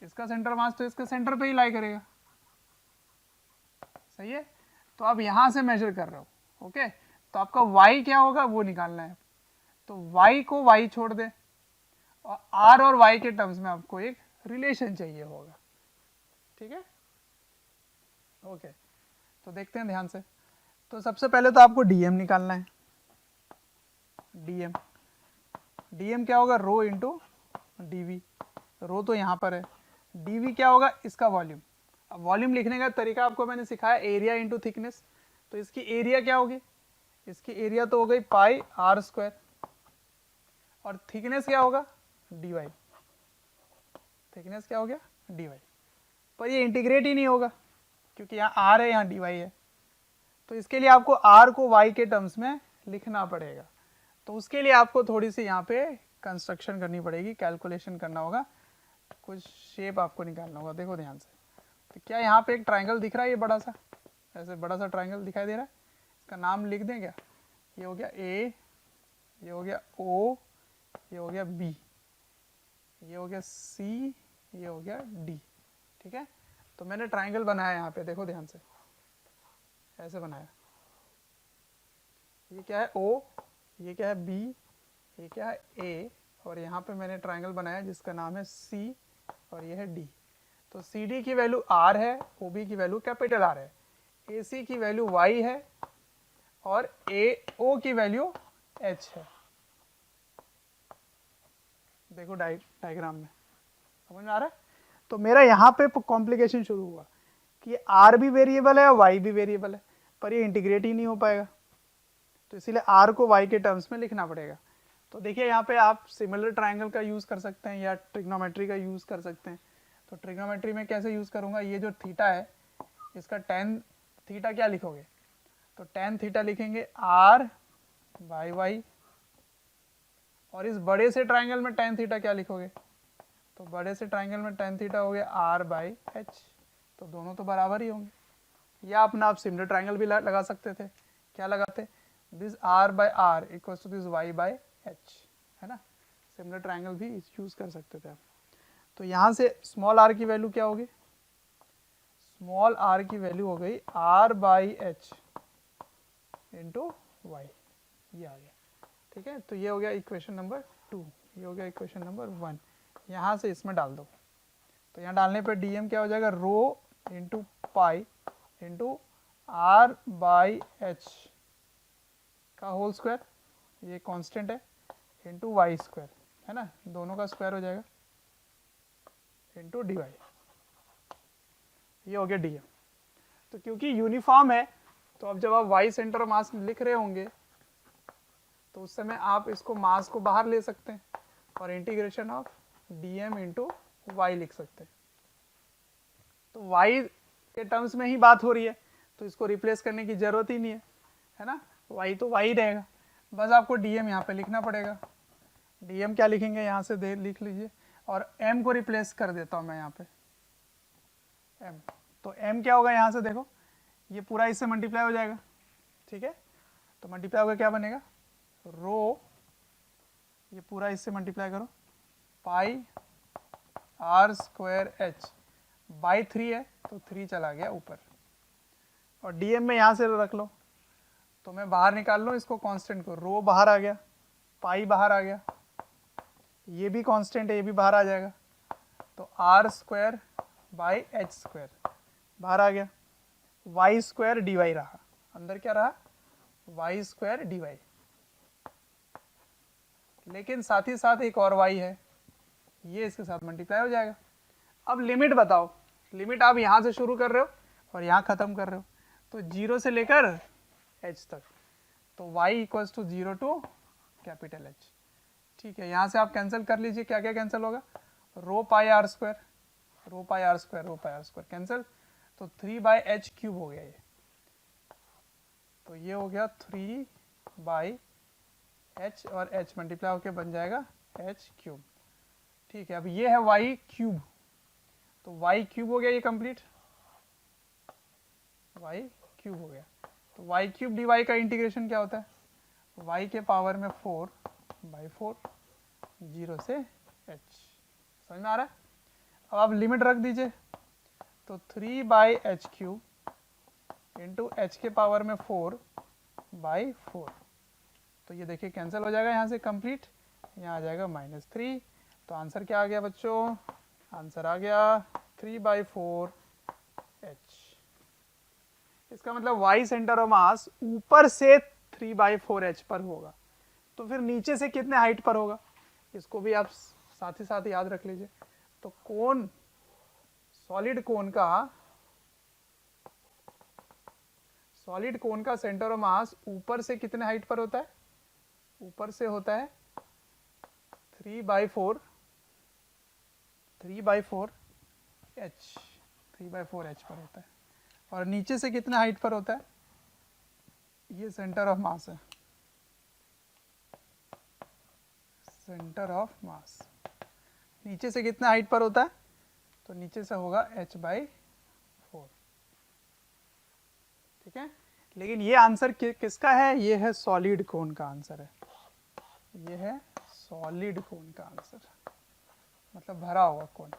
इसका सेंटर मास तो इसके सेंटर पे ही लाई करेगा, सही है। तो आप यहां से मेजर कर रहे हो, ओके। तो आपका y क्या होगा वो निकालना है। तो y को y छोड़ दे, और r और y के टर्म्स में आपको एक रिलेशन चाहिए होगा, ठीक है, ओके। तो देखते हैं ध्यान से। तो सबसे पहले तो आपको dm निकालना है। dm क्या होगा? Rho into dv। रो तो यहाँ पर है, dv क्या होगा? इसका वॉल्यूम। अब वॉल्यूम लिखने का तरीका आपको मैंने सिखाया, एरिया इंटू थिकनेस। तो इसकी एरिया क्या होगी? इसकी एरिया तो हो गई पाई आर स्क्वायर, और थिकनेस क्या होगा? dy। थिकनेस क्या हो गया? dy। पर ये इंटीग्रेट ही नहीं होगा क्योंकि यहाँ r है, यहाँ dy है। तो इसके लिए आपको r को y के टर्म्स में लिखना पड़ेगा। तो उसके लिए आपको थोड़ी सी यहाँ पे कंस्ट्रक्शन करनी पड़ेगी, कैलकुलेशन करना होगा, कुछ शेप आपको निकालना होगा। देखो ध्यान से। तो क्या यहाँ पे एक ट्राइंगल दिख रहा है? ये बड़ा सा, ऐसे बड़ा सा ट्राइंगल दिखाई दे रहा है। इसका नाम लिख दें क्या? ये हो गया ए, ये हो गया ओ, ये हो गया बी, ये हो गया सी, ये हो गया डी, ठीक है। तो मैंने ट्राइंगल बनाया यहाँ पे, देखो ध्यान से, ऐसे बनाया। ये क्या है? ओ, ये क्या है? बी, ये क्या है? ए, और यहाँ पे मैंने ट्राइंगल बनाया जिसका नाम है सी, और ये है डी। तो सी डी की वैल्यू आर है, ओ बी की वैल्यू कैपिटल आर है, ए सी की वैल्यू वाई है, और ए ओ की वैल्यू एच है। देखो डायग्राम में समझ में आ रहा है? तो मेरा यहाँ पे कॉम्प्लिकेशन शुरू हुआ कि आर भी वेरिएबल है और वाई भी वेरिएबल है, पर ये इंटीग्रेट ही नहीं हो पाएगा। तो इसीलिए आर को वाई के टर्म्स में लिखना पड़ेगा। तो देखिए यहाँ पे आप सिमिलर ट्राइंगल का यूज़ कर सकते हैं या ट्रिग्नोमेट्री का यूज़ कर सकते हैं। तो ट्रिग्नोमेट्री में कैसे यूज़ करूँगा? ये जो थीटा है, इसका टेन थीटा क्या लिखोगे? तो टेन थीटा लिखेंगे आर बाई वाई, और इस बड़े से ट्राइंगल में टेन थीटा क्या लिखोगे? तो बड़े से ट्राइंगल में टेन थीटा हो गया आर बाई एच। तो दोनों तो बराबर ही होंगे। या अपना आप सिमिलर ट्राइंगल भी लगा सकते थे। क्या लगाते? This r by r equals to this y by h, है ना। सिमिलर ट्राइंगल भी यूज कर सकते थे आप। तो यहाँ से स्मॉल आर की वैल्यू क्या होगी? स्मॉल आर की वैल्यू हो गई r by h into y, ये आ गया, ठीक है। तो ये हो गया इक्वेशन नंबर 2, ये हो गया इक्वेशन नंबर 1। यहाँ से इसमें डाल दो। तो यहाँ डालने पर डी एम क्या हो जाएगा? Rho into pi into r by h का होल स्क्वायर, ये कांस्टेंट है, इंटू वाई स्क्वायर, है ना, दोनों का स्क्वायर हो जाएगा, इंटू डी वाई। ये हो गया डी एम। तो क्योंकि यूनिफॉर्म है, तो अब जब आप वाई सेंटर मास लिख रहे होंगे तो उस समय आप इसको मास को बाहर ले सकते हैं और integration of d m into y लिख सकते हैं। तो वाई के टर्म्स में ही बात हो रही है, तो इसको रिप्लेस करने की जरूरत ही नहीं है ना। वाई तो वाई रहेगा, बस आपको डी एम यहाँ पे लिखना पड़ेगा। डी एम क्या लिखेंगे? यहाँ से दे लिख लीजिए, और एम को रिप्लेस कर देता हूँ मैं यहाँ पे, एम। तो एम क्या होगा? यहाँ से देखो, ये पूरा इससे मल्टीप्लाई हो जाएगा, ठीक है। तो मल्टीप्लाई होगा, क्या बनेगा? रो, ये पूरा इससे मल्टीप्लाई करो, पाई आर स्क्वायर एच बाई 3 है, तो 3 चला गया ऊपर, और dm में यहाँ से रख लो, तो मैं बाहर निकाल लूँ इसको कांस्टेंट को, रो बाहर आ गया, पाई बाहर आ गया, ये भी कांस्टेंट है, ये भी बाहर आ जाएगा, तो r square by H square बाहर आ गया, वाई स्क्वायर डी वाई रहा, अंदर क्या रहा, वाई स्क्वायर डी वाई, लेकिन साथ ही साथ एक और y है, ये इसके साथ मल्टीप्लाई हो जाएगा। अब लिमिट बताओ, लिमिट आप यहाँ से शुरू कर रहे हो और यहाँ खत्म कर रहे हो, तो 0 से लेकर h तक, तो y equals to 0 to capital H। ठीक है, यहाँ से आप कैंसिल कर लीजिए, क्या क्या कैंसिल होगा, rho pi r square, rho pi r square, rho pi r square cancel, तो 3 बाई एच क्यूब हो गया ये, तो ये हो गया 3 बाई एच और एच मल्टीप्लाई होकर बन जाएगा एच क्यूब। ठीक है, अब ये है वाई क्यूब, तो वाई क्यूब हो गया ये कंप्लीट, वाई क्यूब हो गया, तो वाई क्यूब डी वाई का इंटीग्रेशन क्या होता है, वाई के पावर में 4 बाई 4, 0 से h, समझ में आ रहा है। अब आप लिमिट रख दीजिए, तो 3 by H cube into H के पावर में 4 बाई 4, तो ये देखिए कैंसिल हो जाएगा यहाँ से कंप्लीट, यहाँ आ जाएगा -3, तो आंसर क्या आ गया बच्चों, आंसर आ गया 3 बाई 4 h। इसका मतलब वाई सेंटर ऑफ मास ऊपर से 3 बाई 4 h पर होगा, तो फिर नीचे से कितने हाइट पर होगा, इसको भी आप साथ ही साथ याद रख लीजिए। तो कोन, सॉलिड कोन का सेंटर ऑफ मास ऊपर से कितने हाइट पर होता है, ऊपर से होता है 3 बाई 4 h, 3 बाई 4 h पर होता है, और नीचे से कितने हाइट पर होता है, ये सेंटर ऑफ मास है, सेंटर ऑफ मास नीचे से कितने हाइट पर होता है, तो नीचे से होगा h बाई 4। ठीक है, लेकिन ये आंसर किसका है, ये है सॉलिड कोन का आंसर है, ये है सॉलिड कोन का आंसर, मतलब भरा हुआ कोन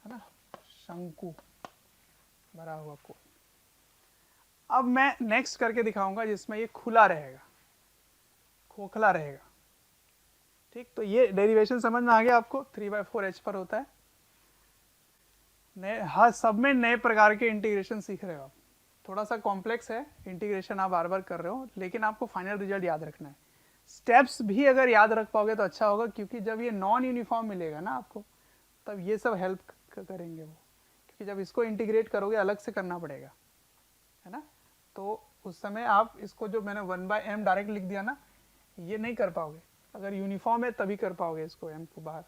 है ना, शंकु, भरा हुआ कोन। अब मैं नेक्स्ट करके दिखाऊंगा जिसमें ये खुला रहेगा, खोखला रहेगा। ठीक, तो ये डेरिवेशन समझ में आ गया आपको, 3 बाई 4 h पर होता है, नए हर सब में नए प्रकार के इंटीग्रेशन सीख रहे हो आप, थोड़ा सा कॉम्प्लेक्स है इंटीग्रेशन, आप बार बार कर रहे हो, लेकिन आपको फाइनल रिजल्ट याद रखना है। स्टेप्स भी अगर याद रख पाओगे तो अच्छा होगा, क्योंकि जब ये नॉन यूनिफॉर्म मिलेगा ना आपको, तब ये सब हेल्प करेंगे वो, क्योंकि जब इसको इंटीग्रेट करोगे अलग से करना पड़ेगा, है ना, तो उस समय आप इसको जो मैंने 1/m डायरेक्ट लिख दिया ना, ये नहीं कर पाओगे, अगर यूनिफॉर्म है तभी कर पाओगे इसको, m को बाहर।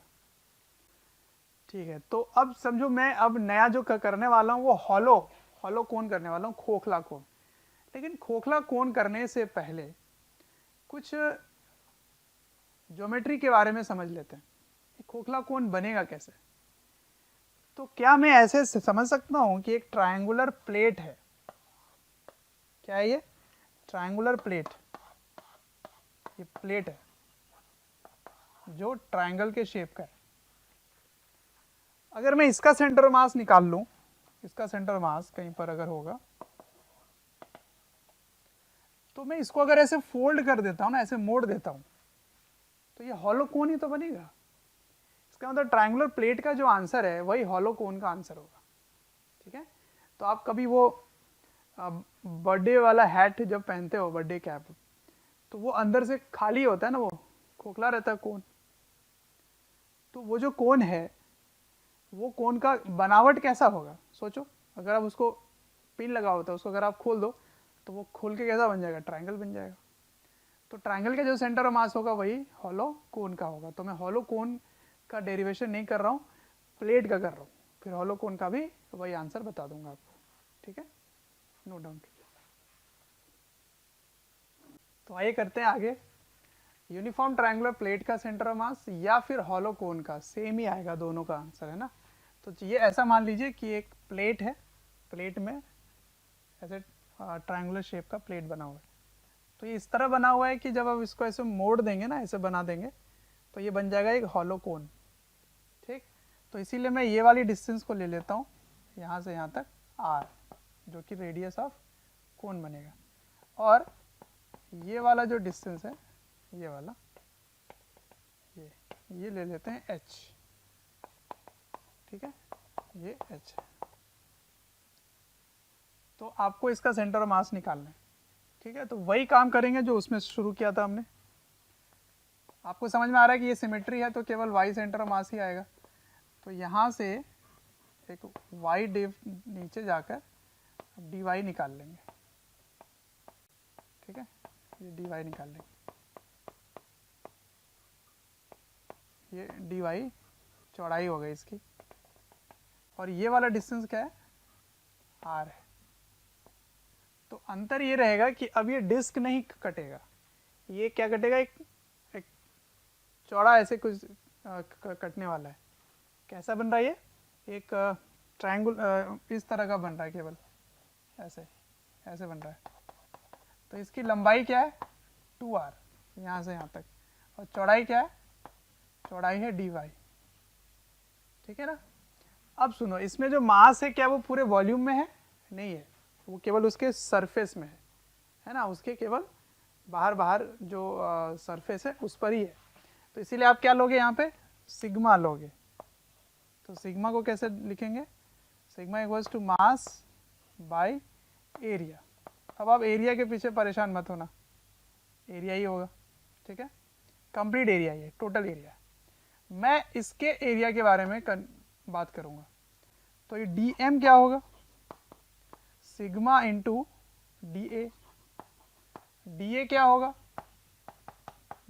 ठीक है, तो अब समझो मैं अब नया जो करने वाला हूँ वो हॉलो कोन करने वाला हूँ, खोखला कोन। लेकिन खोखला कोन करने से पहले कुछ ज्योमेट्री के बारे में समझ लेते हैं कि खोखला कोन बनेगा कैसे। तो क्या मैं ऐसे समझ सकता हूं कि एक ट्रायंगुलर प्लेट है, क्या है ये, ट्रायंगुलर प्लेट, ये प्लेट है जो ट्रायंगल के शेप का है। अगर मैं इसका सेंटर मास निकाल लूं, इसका सेंटर मास कहीं पर अगर होगा, तो मैं इसको अगर ऐसे फोल्ड कर देता हूं ना, ऐसे मोड़ देता हूं, तो ये हॉलो कोन ही तो बनेगा। इसका मतलब ट्रायंगुलर प्लेट का जो आंसर है वही हॉलो कोन का आंसर होगा। ठीक है, तो आप कभी वो बर्थडे वाला हैट जब पहनते हो, बर्थडे कैप, तो वो अंदर से खाली होता है ना, वो खोखला रहता है कोन। तो वो जो कोन है, वो कोन का बनावट कैसा होगा सोचो, अगर आप उसको पिन लगा होता है, उसको अगर आप खोल दो तो वो खोल के कैसा बन जाएगा, ट्रायंगल बन जाएगा। तो ट्रायंगल का जो सेंटर ऑफ मास होगा वही हॉलो कोन का होगा। तो मैं हॉलो कोन का डेरिवेशन नहीं कर रहा हूँ, प्लेट का कर रहा हूँ, फिर हॉलो कोन का भी वही आंसर बता दूंगा आपको। ठीक है, नोट डाउन कीजिए। तो आइए करते हैं आगे। यूनिफॉर्म ट्रायंगुलर प्लेट का सेंटर ऑफ मास या फिर हॉलो कोन का, सेम ही आएगा दोनों का आंसर, है ना। तो ये ऐसा मान लीजिए कि एक प्लेट है, प्लेट में ऐसे ट्रायंगुलर शेप का प्लेट बना हुआ है। तो ये इस तरह बना हुआ है कि जब आप इसको ऐसे मोड़ देंगे ना, ऐसे बना देंगे, तो ये बन जाएगा एक हॉलो कोन। ठीक, तो इसीलिए मैं ये वाली डिस्टेंस को ले लेता हूँ, यहाँ से यहाँ तक r, जो कि रेडियस ऑफ कोन बनेगा। और ये वाला जो डिस्टेंस है, ये वाला, ये ले लेते हैं h, ठीक है, ये h है। तो आपको इसका सेंटर ऑफ मास निकालना है, ठीक है। तो वही काम करेंगे जो उसमें शुरू किया था हमने। आपको समझ में आ रहा है कि ये सिमेट्री है तो केवल वाई सेंटर ऑफ मास ही आएगा। तो यहाँ से एक वाई डिव नीचे जाकर डी वाई निकाल लेंगे, ठीक है, ये डी वाई निकाल लेंगे। ये डी वाई चौड़ाई हो गई इसकी, और ये वाला डिस्टेंस क्या है, आर है। तो अंतर ये रहेगा कि अब ये डिस्क नहीं कटेगा, ये क्या कटेगा, एक चौड़ा ऐसे कुछ कटने वाला है। कैसा बन रहा है ये, एक ट्रायंगल इस तरह का बन रहा है, केवल ऐसे ऐसे बन रहा है। तो इसकी लंबाई क्या है, 2r, यहाँ से यहाँ तक, और चौड़ाई क्या है, चौड़ाई है dy, ठीक है ना। अब सुनो, इसमें जो मास है क्या वो पूरे वॉल्यूम में है, नहीं है, वो केवल उसके सरफेस में है ना, उसके केवल बाहर बाहर जो सरफेस है उस पर ही है। तो इसीलिए आप क्या लोगे यहाँ पे, सिग्मा लोगे। तो सिग्मा को कैसे लिखेंगे, sigma equals to mass by area. अब आप एरिया के पीछे परेशान मत होना, एरिया ही होगा, ठीक है, कंप्लीट एरिया, ये टोटल एरिया। मैं इसके एरिया के बारे में बात करूंगा। तो ये डी एम क्या होगा, sigma into D A. D A क्या होगा,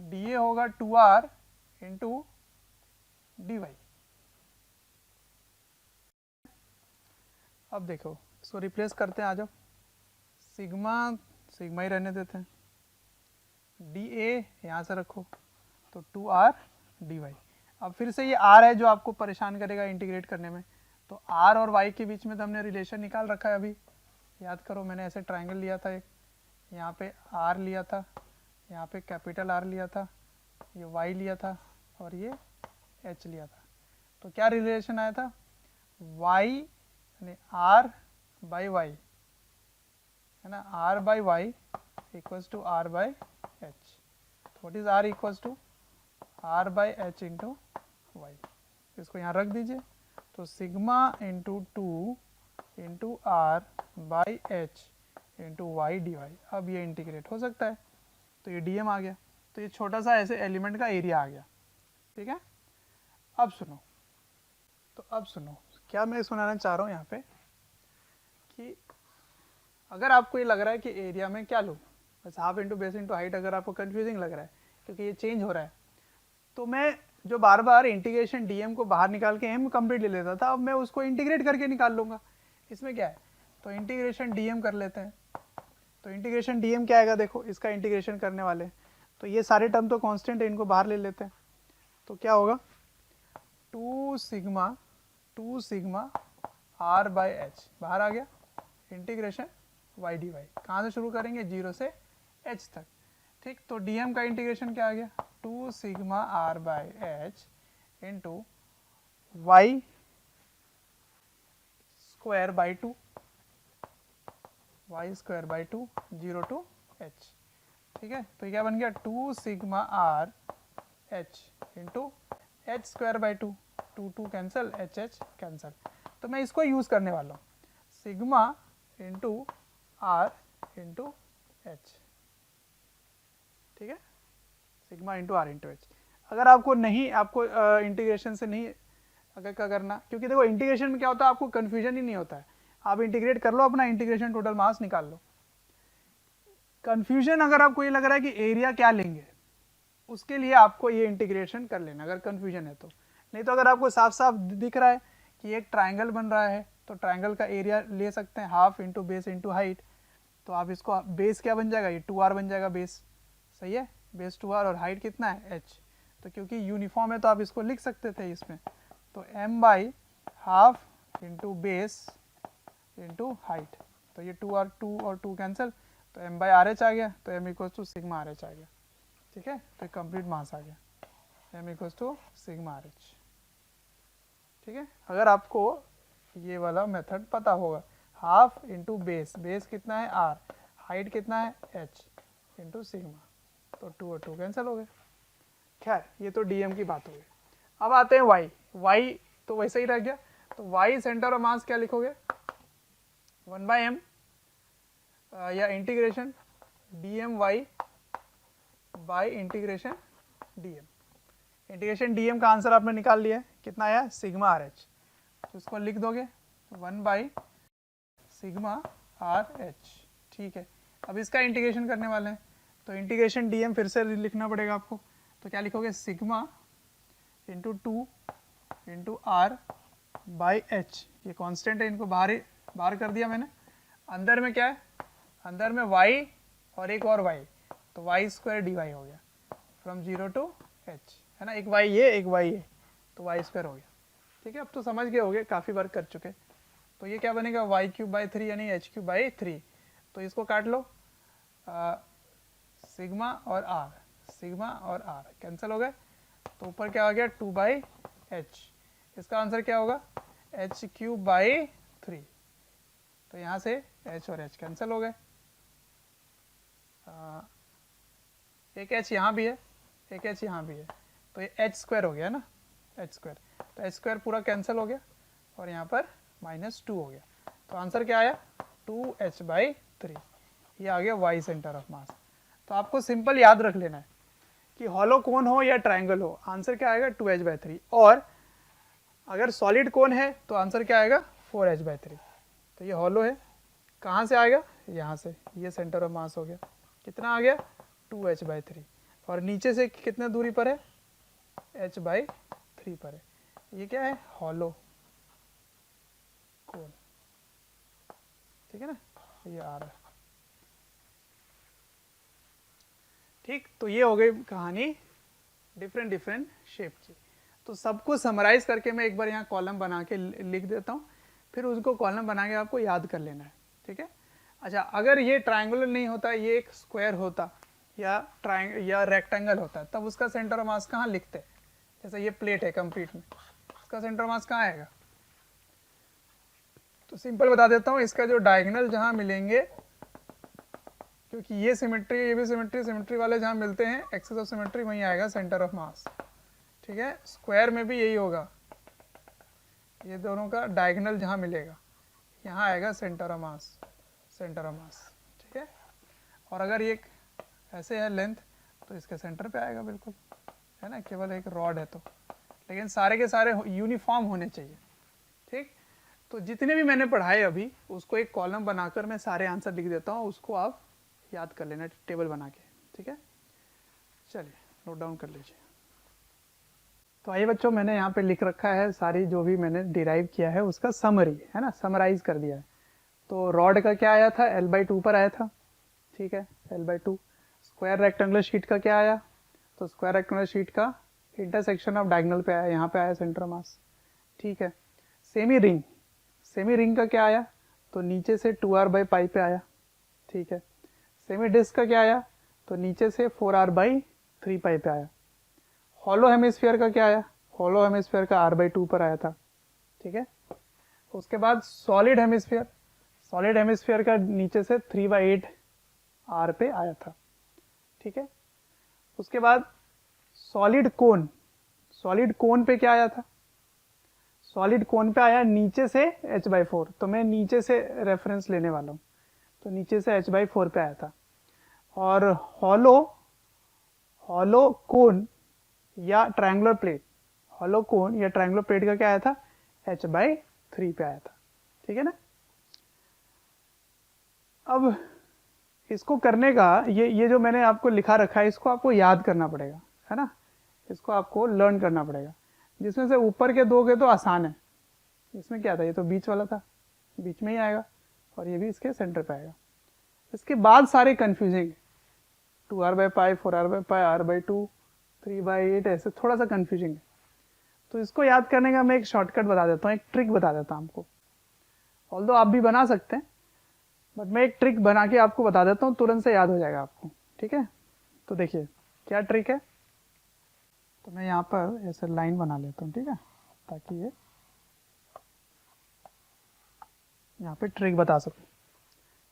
डी ए होगा 2r इंटू डी वाई। अब देखो इसको रिप्लेस करते हैं, आ जाओ, सिग्मा सिग्मा ही रहने देते हैं, डी ए यहाँ से रखो, तो 2r डी वाई। अब फिर से ये r है जो आपको परेशान करेगा इंटीग्रेट करने में। तो r और y के बीच में तो हमने रिलेशन निकाल रखा है अभी, याद करो, मैंने ऐसे ट्रायंगल लिया था एक, यहाँ पे r लिया था, यहाँ पे कैपिटल R लिया था, ये y लिया था, और ये h लिया था। तो क्या रिलेशन आया था, y यानी r बाई वाई, है ना, r by y equals to r by h। What is r equals to r by h into y. इसको यहाँ रख दीजिए। तो sigma into 2 into r by h into y d y. अब ये integrate हो सकता है, तो ये डी एम आ गया। तो ये छोटा सा ऐसे एलिमेंट का एरिया आ गया, ठीक है। अब सुनो, तो अब सुनो क्या मैं सुनाना चाह रहा हूँ यहाँ पे, कि अगर आपको ये लग रहा है कि एरिया में क्या लूँ, बस half into base into height, अगर आपको कंफ्यूजिंग लग रहा है क्योंकि ये चेंज हो रहा है, तो मैं जो बार बार इंटीग्रेशन डीएम को बाहर निकाल के एम कंप्लीट ले लेता था, अब मैं उसको इंटीग्रेट करके निकाल लूँगा। इसमें क्या है, तो इंटीग्रेशन डीएम कर लेते हैं। तो इंटीग्रेशन डीएम क्या आएगा, देखो इसका इंटीग्रेशन करने वाले हैं, तो ये सारे टर्म तो कांस्टेंट है, इनको बाहर ले लेते हैं। तो क्या होगा, 2 सिग्मा आर बाई एच बाहर आ गया, इंटीग्रेशन वाई डी वाई। कहाँ से शुरू करेंगे, 0 से h तक, ठीक। तो डीएम का इंटीग्रेशन क्या आ गया, 2 sigma r by h into y square by 2, y square by 2, 0 to h, ठीक है। तो क्या बन गया, 2 sigma r h into h square by 2, 2 cancel, h cancel. तो मैं इसको यूज़ करने वाला हूँ, sigma into r into h, ठीक है, sigma into r into h. अगर आपको नहीं, आपको इंटीग्रेशन से नहीं अगर क्या करना, क्योंकि देखो इंटीग्रेशन में क्या होता है, आपको कन्फ्यूजन ही नहीं होता है, आप इंटीग्रेट कर लो, अपना इंटीग्रेशन टोटल मास निकाल लो। कन्फ्यूजन अगर आपको ये लग रहा है कि एरिया क्या लेंगे, उसके लिए आपको ये इंटीग्रेशन कर लेना, अगर कन्फ्यूजन है तो। नहीं तो अगर आपको साफ साफ दिख रहा है कि एक ट्राइंगल बन रहा है, तो ट्राइंगल का एरिया ले सकते हैं half into base into height. तो आप इसको, बेस क्या बन जाएगा, ये 2r बन जाएगा बेस, सही है, बेस 2r, और हाइट कितना है, h। तो क्योंकि यूनिफॉर्म है तो आप इसको लिख सकते थे इसमें, तो m by half into base into height. तो ये 2r, 2 और 2 कैंसिल, तो m बाई आर एच आ गया, तो m equals to sigma r h आ गया, ठीक है। तो कंप्लीट मास आ गया, m equals to sigma r h, ठीक है। अगर आपको ये वाला मेथड पता होगा। हाफ इंटू बेस, बेस कितना है r, हाइट कितना है h इंटू सिग्मा, तो 2 और 2 कैंसिल हो गए। खैर ये तो डीएम की बात हो गई। अब आते हैं y, y तो वैसे ही रह गया, तो y सेंटर ऑफ मास क्या लिखोगे, 1/m या integration dm y bye integration dm। Integration dm का आंसर आपने निकाल लिया है, कितना आया सिग्मा आर एच, तो इसको लिख दोगे 1 सिग्मा आर एच। ठीक है, अब इसका इंटीग्रेशन करने वाले हैं, तो इंटीग्रेशन dm फिर से लिखना पड़ेगा आपको, तो क्या लिखोगे sigma into 2 into r by h, ये कांस्टेंट है, इनको बाहर कर दिया मैंने। अंदर में क्या है, अंदर में y और एक और y, तो वाई स्क्वायर डी वाई हो गया फ्रॉम 0 टू h, है ना, एक y ये एक y ये, तो वाई स्क्वायर हो गया। ठीक है, अब तो समझ गए होगे, काफ़ी बार कर चुके। तो ये क्या बनेगा y³/3 यानी h³/3, तो इसको काट लो, सिग्मा और r कैंसिल हो गए, तो ऊपर क्या आ गया 2/h, इसका आंसर क्या होगा h³/3, तो यहाँ से h और h कैंसिल हो गए, एक h यहाँ भी है, एक h यहाँ भी है, तो ये h² हो गया ना, h², तो h² पूरा कैंसिल हो गया और यहाँ पर -2 हो गया, तो आंसर क्या आया 2h/3, ये आ गया y सेंटर ऑफ मास। तो आपको सिंपल याद रख लेना है कि हॉलो कोन हो या ट्रायंगल हो, आंसर क्या आएगा 2h/3, और अगर सॉलिड कोन है तो आंसर क्या आएगा 4h/3। तो ये हॉलो है, कहाँ से आएगा, यहाँ से, ये सेंटर ऑफ मास हो गया, कितना आ गया 2h/3, और नीचे से कितने दूरी पर है h/3 पर है, ये क्या है हॉलो कोन। ठीक है ना, ये आ रहा है। ठीक, तो ये हो गई कहानी डिफरेंट शेप की। तो सबको समराइज करके मैं एक बार यहाँ कॉलम बना के लिख देता हूँ, फिर उसको कॉलम बना के आपको याद कर लेना है। ठीक है, अच्छा, अगर ये ट्रायंगुलर नहीं होता, ये एक स्क्वायर होता या रेक्टेंगल होता, तब उसका सेंटर ऑफ मास कहाँ लिखते, जैसे ये प्लेट है कंप्लीट में, इसका सेंटर ऑफ मास कहाँ आएगा, तो सिंपल बता देता हूँ, इसका जो डायगोनल जहाँ मिलेंगे, क्योंकि ये सिमेट्री ये भी सिमेट्री वाले जहाँ मिलते हैं एक्सिस ऑफ सिमेट्री, वहीं आएगा सेंटर ऑफ मास। ठीक है, स्क्वायर में भी यही होगा, ये दोनों का डायगोनल जहाँ मिलेगा यहाँ आएगा सेंटर ऑफ मास। ठीक है, और अगर ये ऐसे है लेंथ, तो इसके सेंटर पे आएगा बिल्कुल, है ना, केवल एक रॉड है तो, लेकिन सारे के सारे यूनिफॉर्म होने चाहिए। ठीक, तो जितने भी मैंने पढ़ाए अभी, उसको एक कॉलम बनाकर मैं सारे आंसर लिख देता हूँ, उसको आप याद कर लेना टेबल बना के। ठीक है, चलिए नोट डाउन कर लीजिए। तो आइए बच्चों, मैंने यहाँ पे लिख रखा है सारी जो भी मैंने डिराइव किया है उसका समरी, है ना, समराइज कर दिया है। तो रॉड का क्या आया था, L/2 पर आया था। ठीक है, L/2। स्क्वायर रेक्टेंगुलर शीट का क्या आया, तो स्क्वायर रेक्टेंगुलर शीट का इंटरसेक्शन ऑफ डायगोनल पे आया, यहाँ पे आया सेंटर मास। ठीक है, सेमी रिंग का क्या आया, तो नीचे से 2r/π पे आया। ठीक है, सेमी डिस्क का क्या आया, तो नीचे से 4r/3π पे आया। हॉलो हेमिस्फीयर का क्या आया, हॉलो हेमिस्फीयर का r/2 पर आया था। ठीक है, उसके बाद सॉलिड हेमिस्फीयर का नीचे से 3/8 r पे आया था। ठीक है, उसके बाद सॉलिड कोन पे क्या आया था, सॉलिड कोन पे आया नीचे से h/4, तो मैं नीचे से रेफरेंस लेने वाला हूँ, तो नीचे से h/4 पे आया था। और हॉलो कोन या ट्रायंगुलर प्लेट का क्या आया था, h/3 पे आया था। ठीक है ना, अब इसको करने का ये जो मैंने आपको लिखा रखा है, इसको आपको याद करना पड़ेगा, है ना, इसको आपको लर्न करना पड़ेगा। जिसमें से ऊपर के दो के तो आसान है, इसमें क्या था, ये तो बीच वाला था, बीच में ही आएगा, और ये भी इसके सेंटर पे आएगा। इसके बाद सारे कंफ्यूजिंग है, 2r/π 4r/π r/2 3/8, ऐसे थोड़ा सा कंफ्यूजिंग है। तो इसको याद करने का मैं एक शॉर्टकट बता देता हूँ, एक ट्रिक बता देता हूँ आपको, ऑल्दो आप भी बना सकते हैं, बट मैं एक ट्रिक बना के आपको बता देता हूँ, तुरंत से याद हो जाएगा आपको। ठीक है, तो देखिए क्या ट्रिक है, तो मैं यहाँ पर ऐसे लाइन बना लेता हूँ, ठीक है, ताकि ये यहाँ पे ट्रिक बता सकूँ।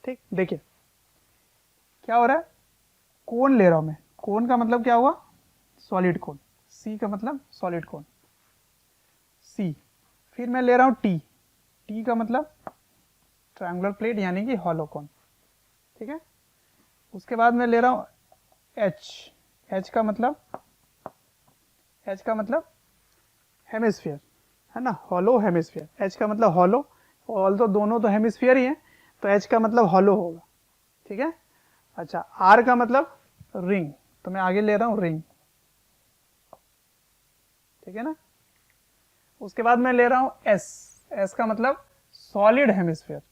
ठीक, देखिए क्या हो रहा है, कोन ले रहा हूँ मैं, कोन का मतलब क्या हुआ, सॉलिड कोन, सी का मतलब सॉलिड कोन, सी। फिर मैं ले रहा हूँ टी, टी का मतलब ट्रायंगुलर प्लेट यानी कि हॉलो कोन। ठीक है, उसके बाद मैं ले रहा हूँ एच, एच का मतलब हेमिस्फीयर है ना, हॉलो हेमिस्फीयर, एच का मतलब हॉलो, ऑल तो दोनों तो हेमिस्फीयर ही है, तो एच का मतलब हॉलो होगा। ठीक है, अच्छा, आर का मतलब रिंग, तो मैं आगे ले रहा हूं रिंग। ठीक है ना, उसके बाद मैं ले रहा हूं एस, एस का मतलब सॉलिड हेमिस्फीयर,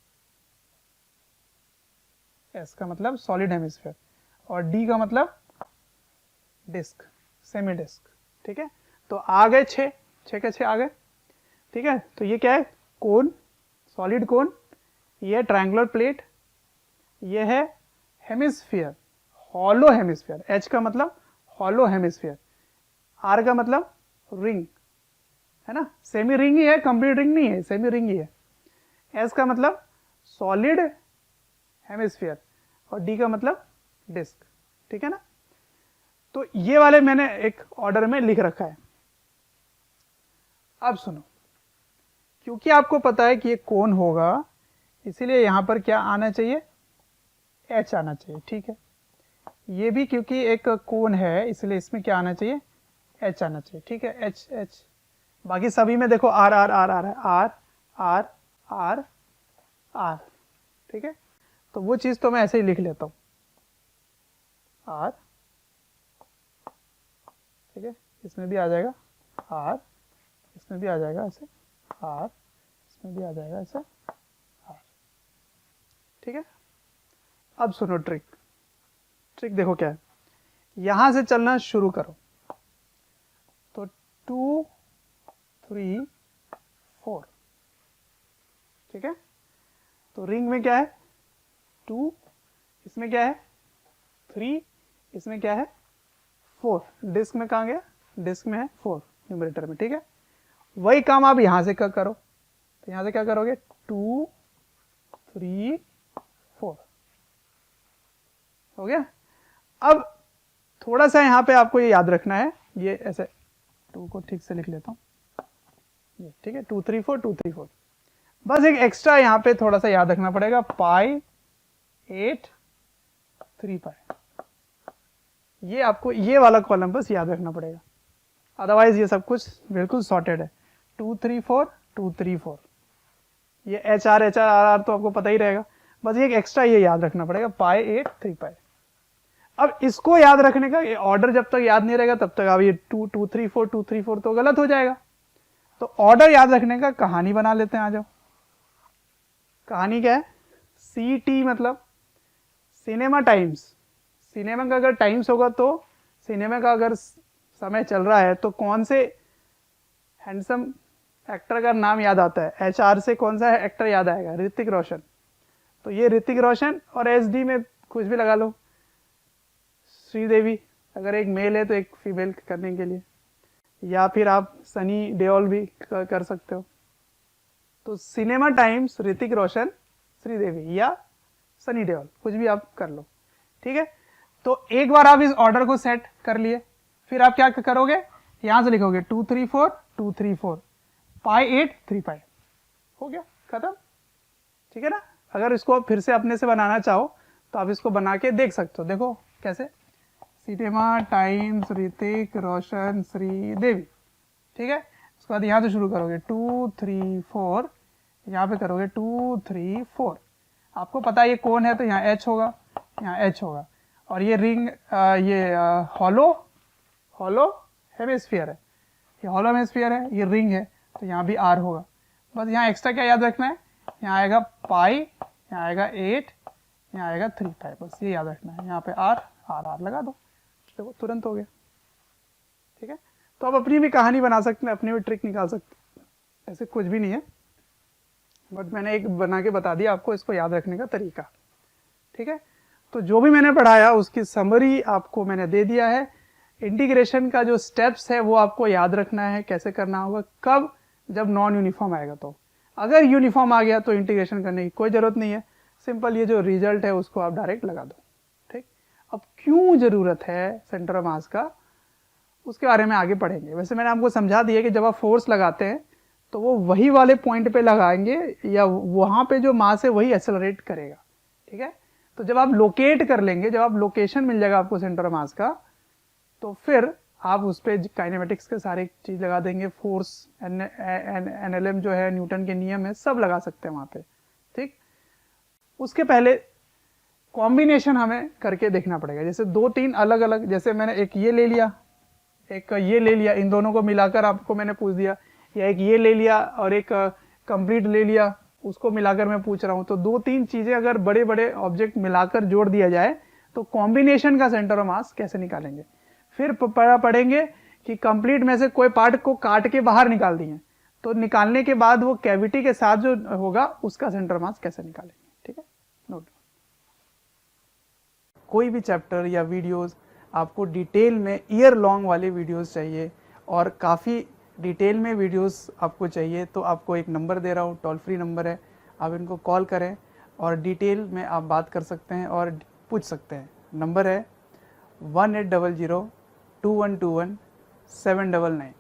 एस का मतलब सॉलिड हेमिस्फीयर, और डी का मतलब डिस्क, सेमी डिस्क। ठीक है, तो आ गए छः, छः के छः आ गए। ठीक है, तो ये क्या है, कोन, सॉलिड कोन, ये है ट्रायंगुलर प्लेट, ये है हेमिस्फीयर, हॉलो हेमिस्फीयर, एच का मतलब हॉलो हेमिस्फीयर, आर का मतलब रिंग है ना, सेमी रिंग ही है, कंप्लीट रिंग नहीं है, सेमी रिंग ही है। एस का मतलब सॉलिड हेमिस्फीयर, और डी का मतलब डिस्क। ठीक है ना, तो ये वाले मैंने एक ऑर्डर में लिख रखा है। अब सुनो, क्योंकि आपको पता है कि ये कोन होगा, इसीलिए यहां पर क्या आना चाहिए, एच आना चाहिए। ठीक है, ये भी क्योंकि एक कोन है, इसलिए इसमें क्या आना चाहिए, एच आना चाहिए। ठीक है, एच एच, बाकी सभी में देखो आर आर आर आर है, आर आर आर आर। ठीक है, तो वो चीज तो मैं ऐसे ही लिख लेता हूं, आर। ठीक है, इसमें भी आ जाएगा आर, इसमें भी आ जाएगा ऐसे आर, इसमें भी आ जाएगा ऐसे आर। ठीक है, अब सुनो ट्रिक, ट्रिक देखो क्या है, यहां से चलना शुरू करो, तो 2 3 4। ठीक है, तो रिंग में क्या है 2, इसमें क्या है 3, इसमें क्या है 4, डिस्क में कहाँ गया, डिस्क में है 4 न्यूमरेटर में। ठीक है, वही काम आप यहां से करो, तो यहां से क्या करोगे 2 3 4, हो गया। अब थोड़ा सा यहां पे आपको ये याद रखना है, ये ऐसे 2 को ठीक से लिख लेता हूं, ये ठीक है, 2 3 4 2 3 4। बस एक एक्स्ट्रा यहां पे थोड़ा सा याद रखना पड़ेगा, पाई 8 3 पाई, ये आपको ये वाला कॉलम बस याद रखना पड़ेगा, अदरवाइज ये सब कुछ बिल्कुल सॉर्टेड है। 2 3 4 2 3 4, ये एच आर आर तो आपको पता ही रहेगा, बस एक एक्स्ट्रा ये याद रखना पड़ेगा, पाई 8 3 पाई। अब इसको याद रखने का, ये ऑर्डर जब तक याद नहीं रहेगा तब तक आप ये 2 2 3 4 2 3 4 तो गलत हो जाएगा। तो ऑर्डर याद रखने का कहानी बना लेते हैं, आ जाओ। कहानी क्या है, सी टी मतलब सिनेमा टाइम्स, सिनेमा का अगर टाइम्स होगा तो सिनेमा का अगर समय चल रहा है तो कौन से हैंडसम एक्टर का नाम याद आता है, एच आर से कौन सा एक्टर याद आएगा, ऋतिक रोशन। तो ये ऋतिक रोशन, और एच डी में कुछ भी लगा लो, श्रीदेवी, अगर एक मेल है तो एक फीमेल करने के लिए, या फिर आप सनी देओल भी कर सकते हो। तो सिनेमा टाइम्स ऋतिक रोशन श्रीदेवी या सनी देओल, कुछ भी आप कर लो। ठीक है, तो एक बार आप इस ऑर्डर को सेट कर लिए, फिर आप क्या करोगे, यहां से लिखोगे 2 3 4 2 3 4 पाई 8 3 पाई, हो गया खत्म। ठीक है ना, अगर इसको आप फिर से अपने से बनाना चाहो तो आप इसको बना के देख सकते हो, देखो कैसे, सिनेमा टाइम्स ऋतिक रोशन श्रीदेवी। ठीक है, उसके बाद यहाँ से शुरू करोगे 2 3 4, यहाँ पे करोगे 2 3 4। आपको पता है ये कौन है, तो यहाँ एच होगा, यहाँ एच होगा, और ये रिंग ये हॉलो हॉलो हेमिस्फीयर है, ये हॉलो हेमिस्फीयर है, ये रिंग है, तो यहाँ भी आर होगा। बस यहाँ एक्स्ट्रा क्या याद रखना है, यहाँ आएगा पाई, यहाँ आएगा 8, यहाँ आएगा 3 पाई, बस ये याद रखना है। यहाँ पे आर आर आर लगा दो, देखो तुरंत हो गया। ठीक है, तो आप अपनी भी कहानी बना सकते हैं, अपनी भी ट्रिक निकाल सकते हैं, ऐसे कुछ भी नहीं है, बट मैंने एक बना के बता दिया आपको इसको याद रखने का तरीका। ठीक है, तो जो भी मैंने पढ़ाया उसकी समरी आपको मैंने दे दिया है। इंटीग्रेशन का जो स्टेप्स है वो आपको याद रखना है, कैसे करना होगा, कब, जब नॉन यूनिफॉर्म आएगा तो। अगर यूनिफॉर्म आ गया तो इंटीग्रेशन करने की कोई ज़रूरत नहीं है, सिंपल ये जो रिजल्ट है उसको आप डायरेक्ट लगा दो। ठीक, अब क्यों ज़रूरत है सेंटर ऑफ मास का, उसके बारे में आगे पढ़ेंगे। वैसे मैंने आपको समझा दिया कि जब आप फोर्स लगाते हैं तो वो वही वाले पॉइंट पे लगाएंगे या वहाँ पे जो मास है वही एक्सेलरेट करेगा। ठीक है, तो जब आप लोकेट कर लेंगे, जब आप लोकेशन मिल जाएगा आपको सेंटर ऑफ मास का, तो फिर आप उस पर काइनेमेटिक्स के सारे चीज़ लगा देंगे, फोर्स एनएलएम जो है, न्यूटन के नियम है, सब लगा सकते हैं वहाँ पे। ठीक, उसके पहले कॉम्बिनेशन हमें करके देखना पड़ेगा। जैसे 2-3 अलग अलग, जैसे मैंने एक ये ले लिया, एक ये ले लिया, इन दोनों को मिलाकर आपको मैंने पूछ दिया, या एक ये ले लिया और एक कंप्लीट ले लिया, उसको मिलाकर मैं पूछ रहा हूँ। तो 2-3 चीज़ें अगर बड़े बड़े ऑब्जेक्ट मिलाकर जोड़ दिया जाए तो कॉम्बिनेशन का सेंटर ऑफ मास कैसे निकालेंगे। फिर पढ़ेंगे कि कंप्लीट में से कोई पार्ट को काट के बाहर निकाल दिए तो निकालने के बाद वो कैविटी के साथ जो होगा उसका सेंटर ऑफ मास कैसे निकालेंगे। ठीक है, नोट। कोई भी चैप्टर या वीडियोस आपको डिटेल में ईयर लॉन्ग वाले वीडियोस चाहिए और काफ़ी डिटेल में वीडियोस आपको चाहिए, तो आपको एक नंबर दे रहा हूँ, टोल फ्री नंबर है, आप इनको कॉल करें और डिटेल में आप बात कर सकते हैं और पूछ सकते हैं। नंबर है 1800-2121-799।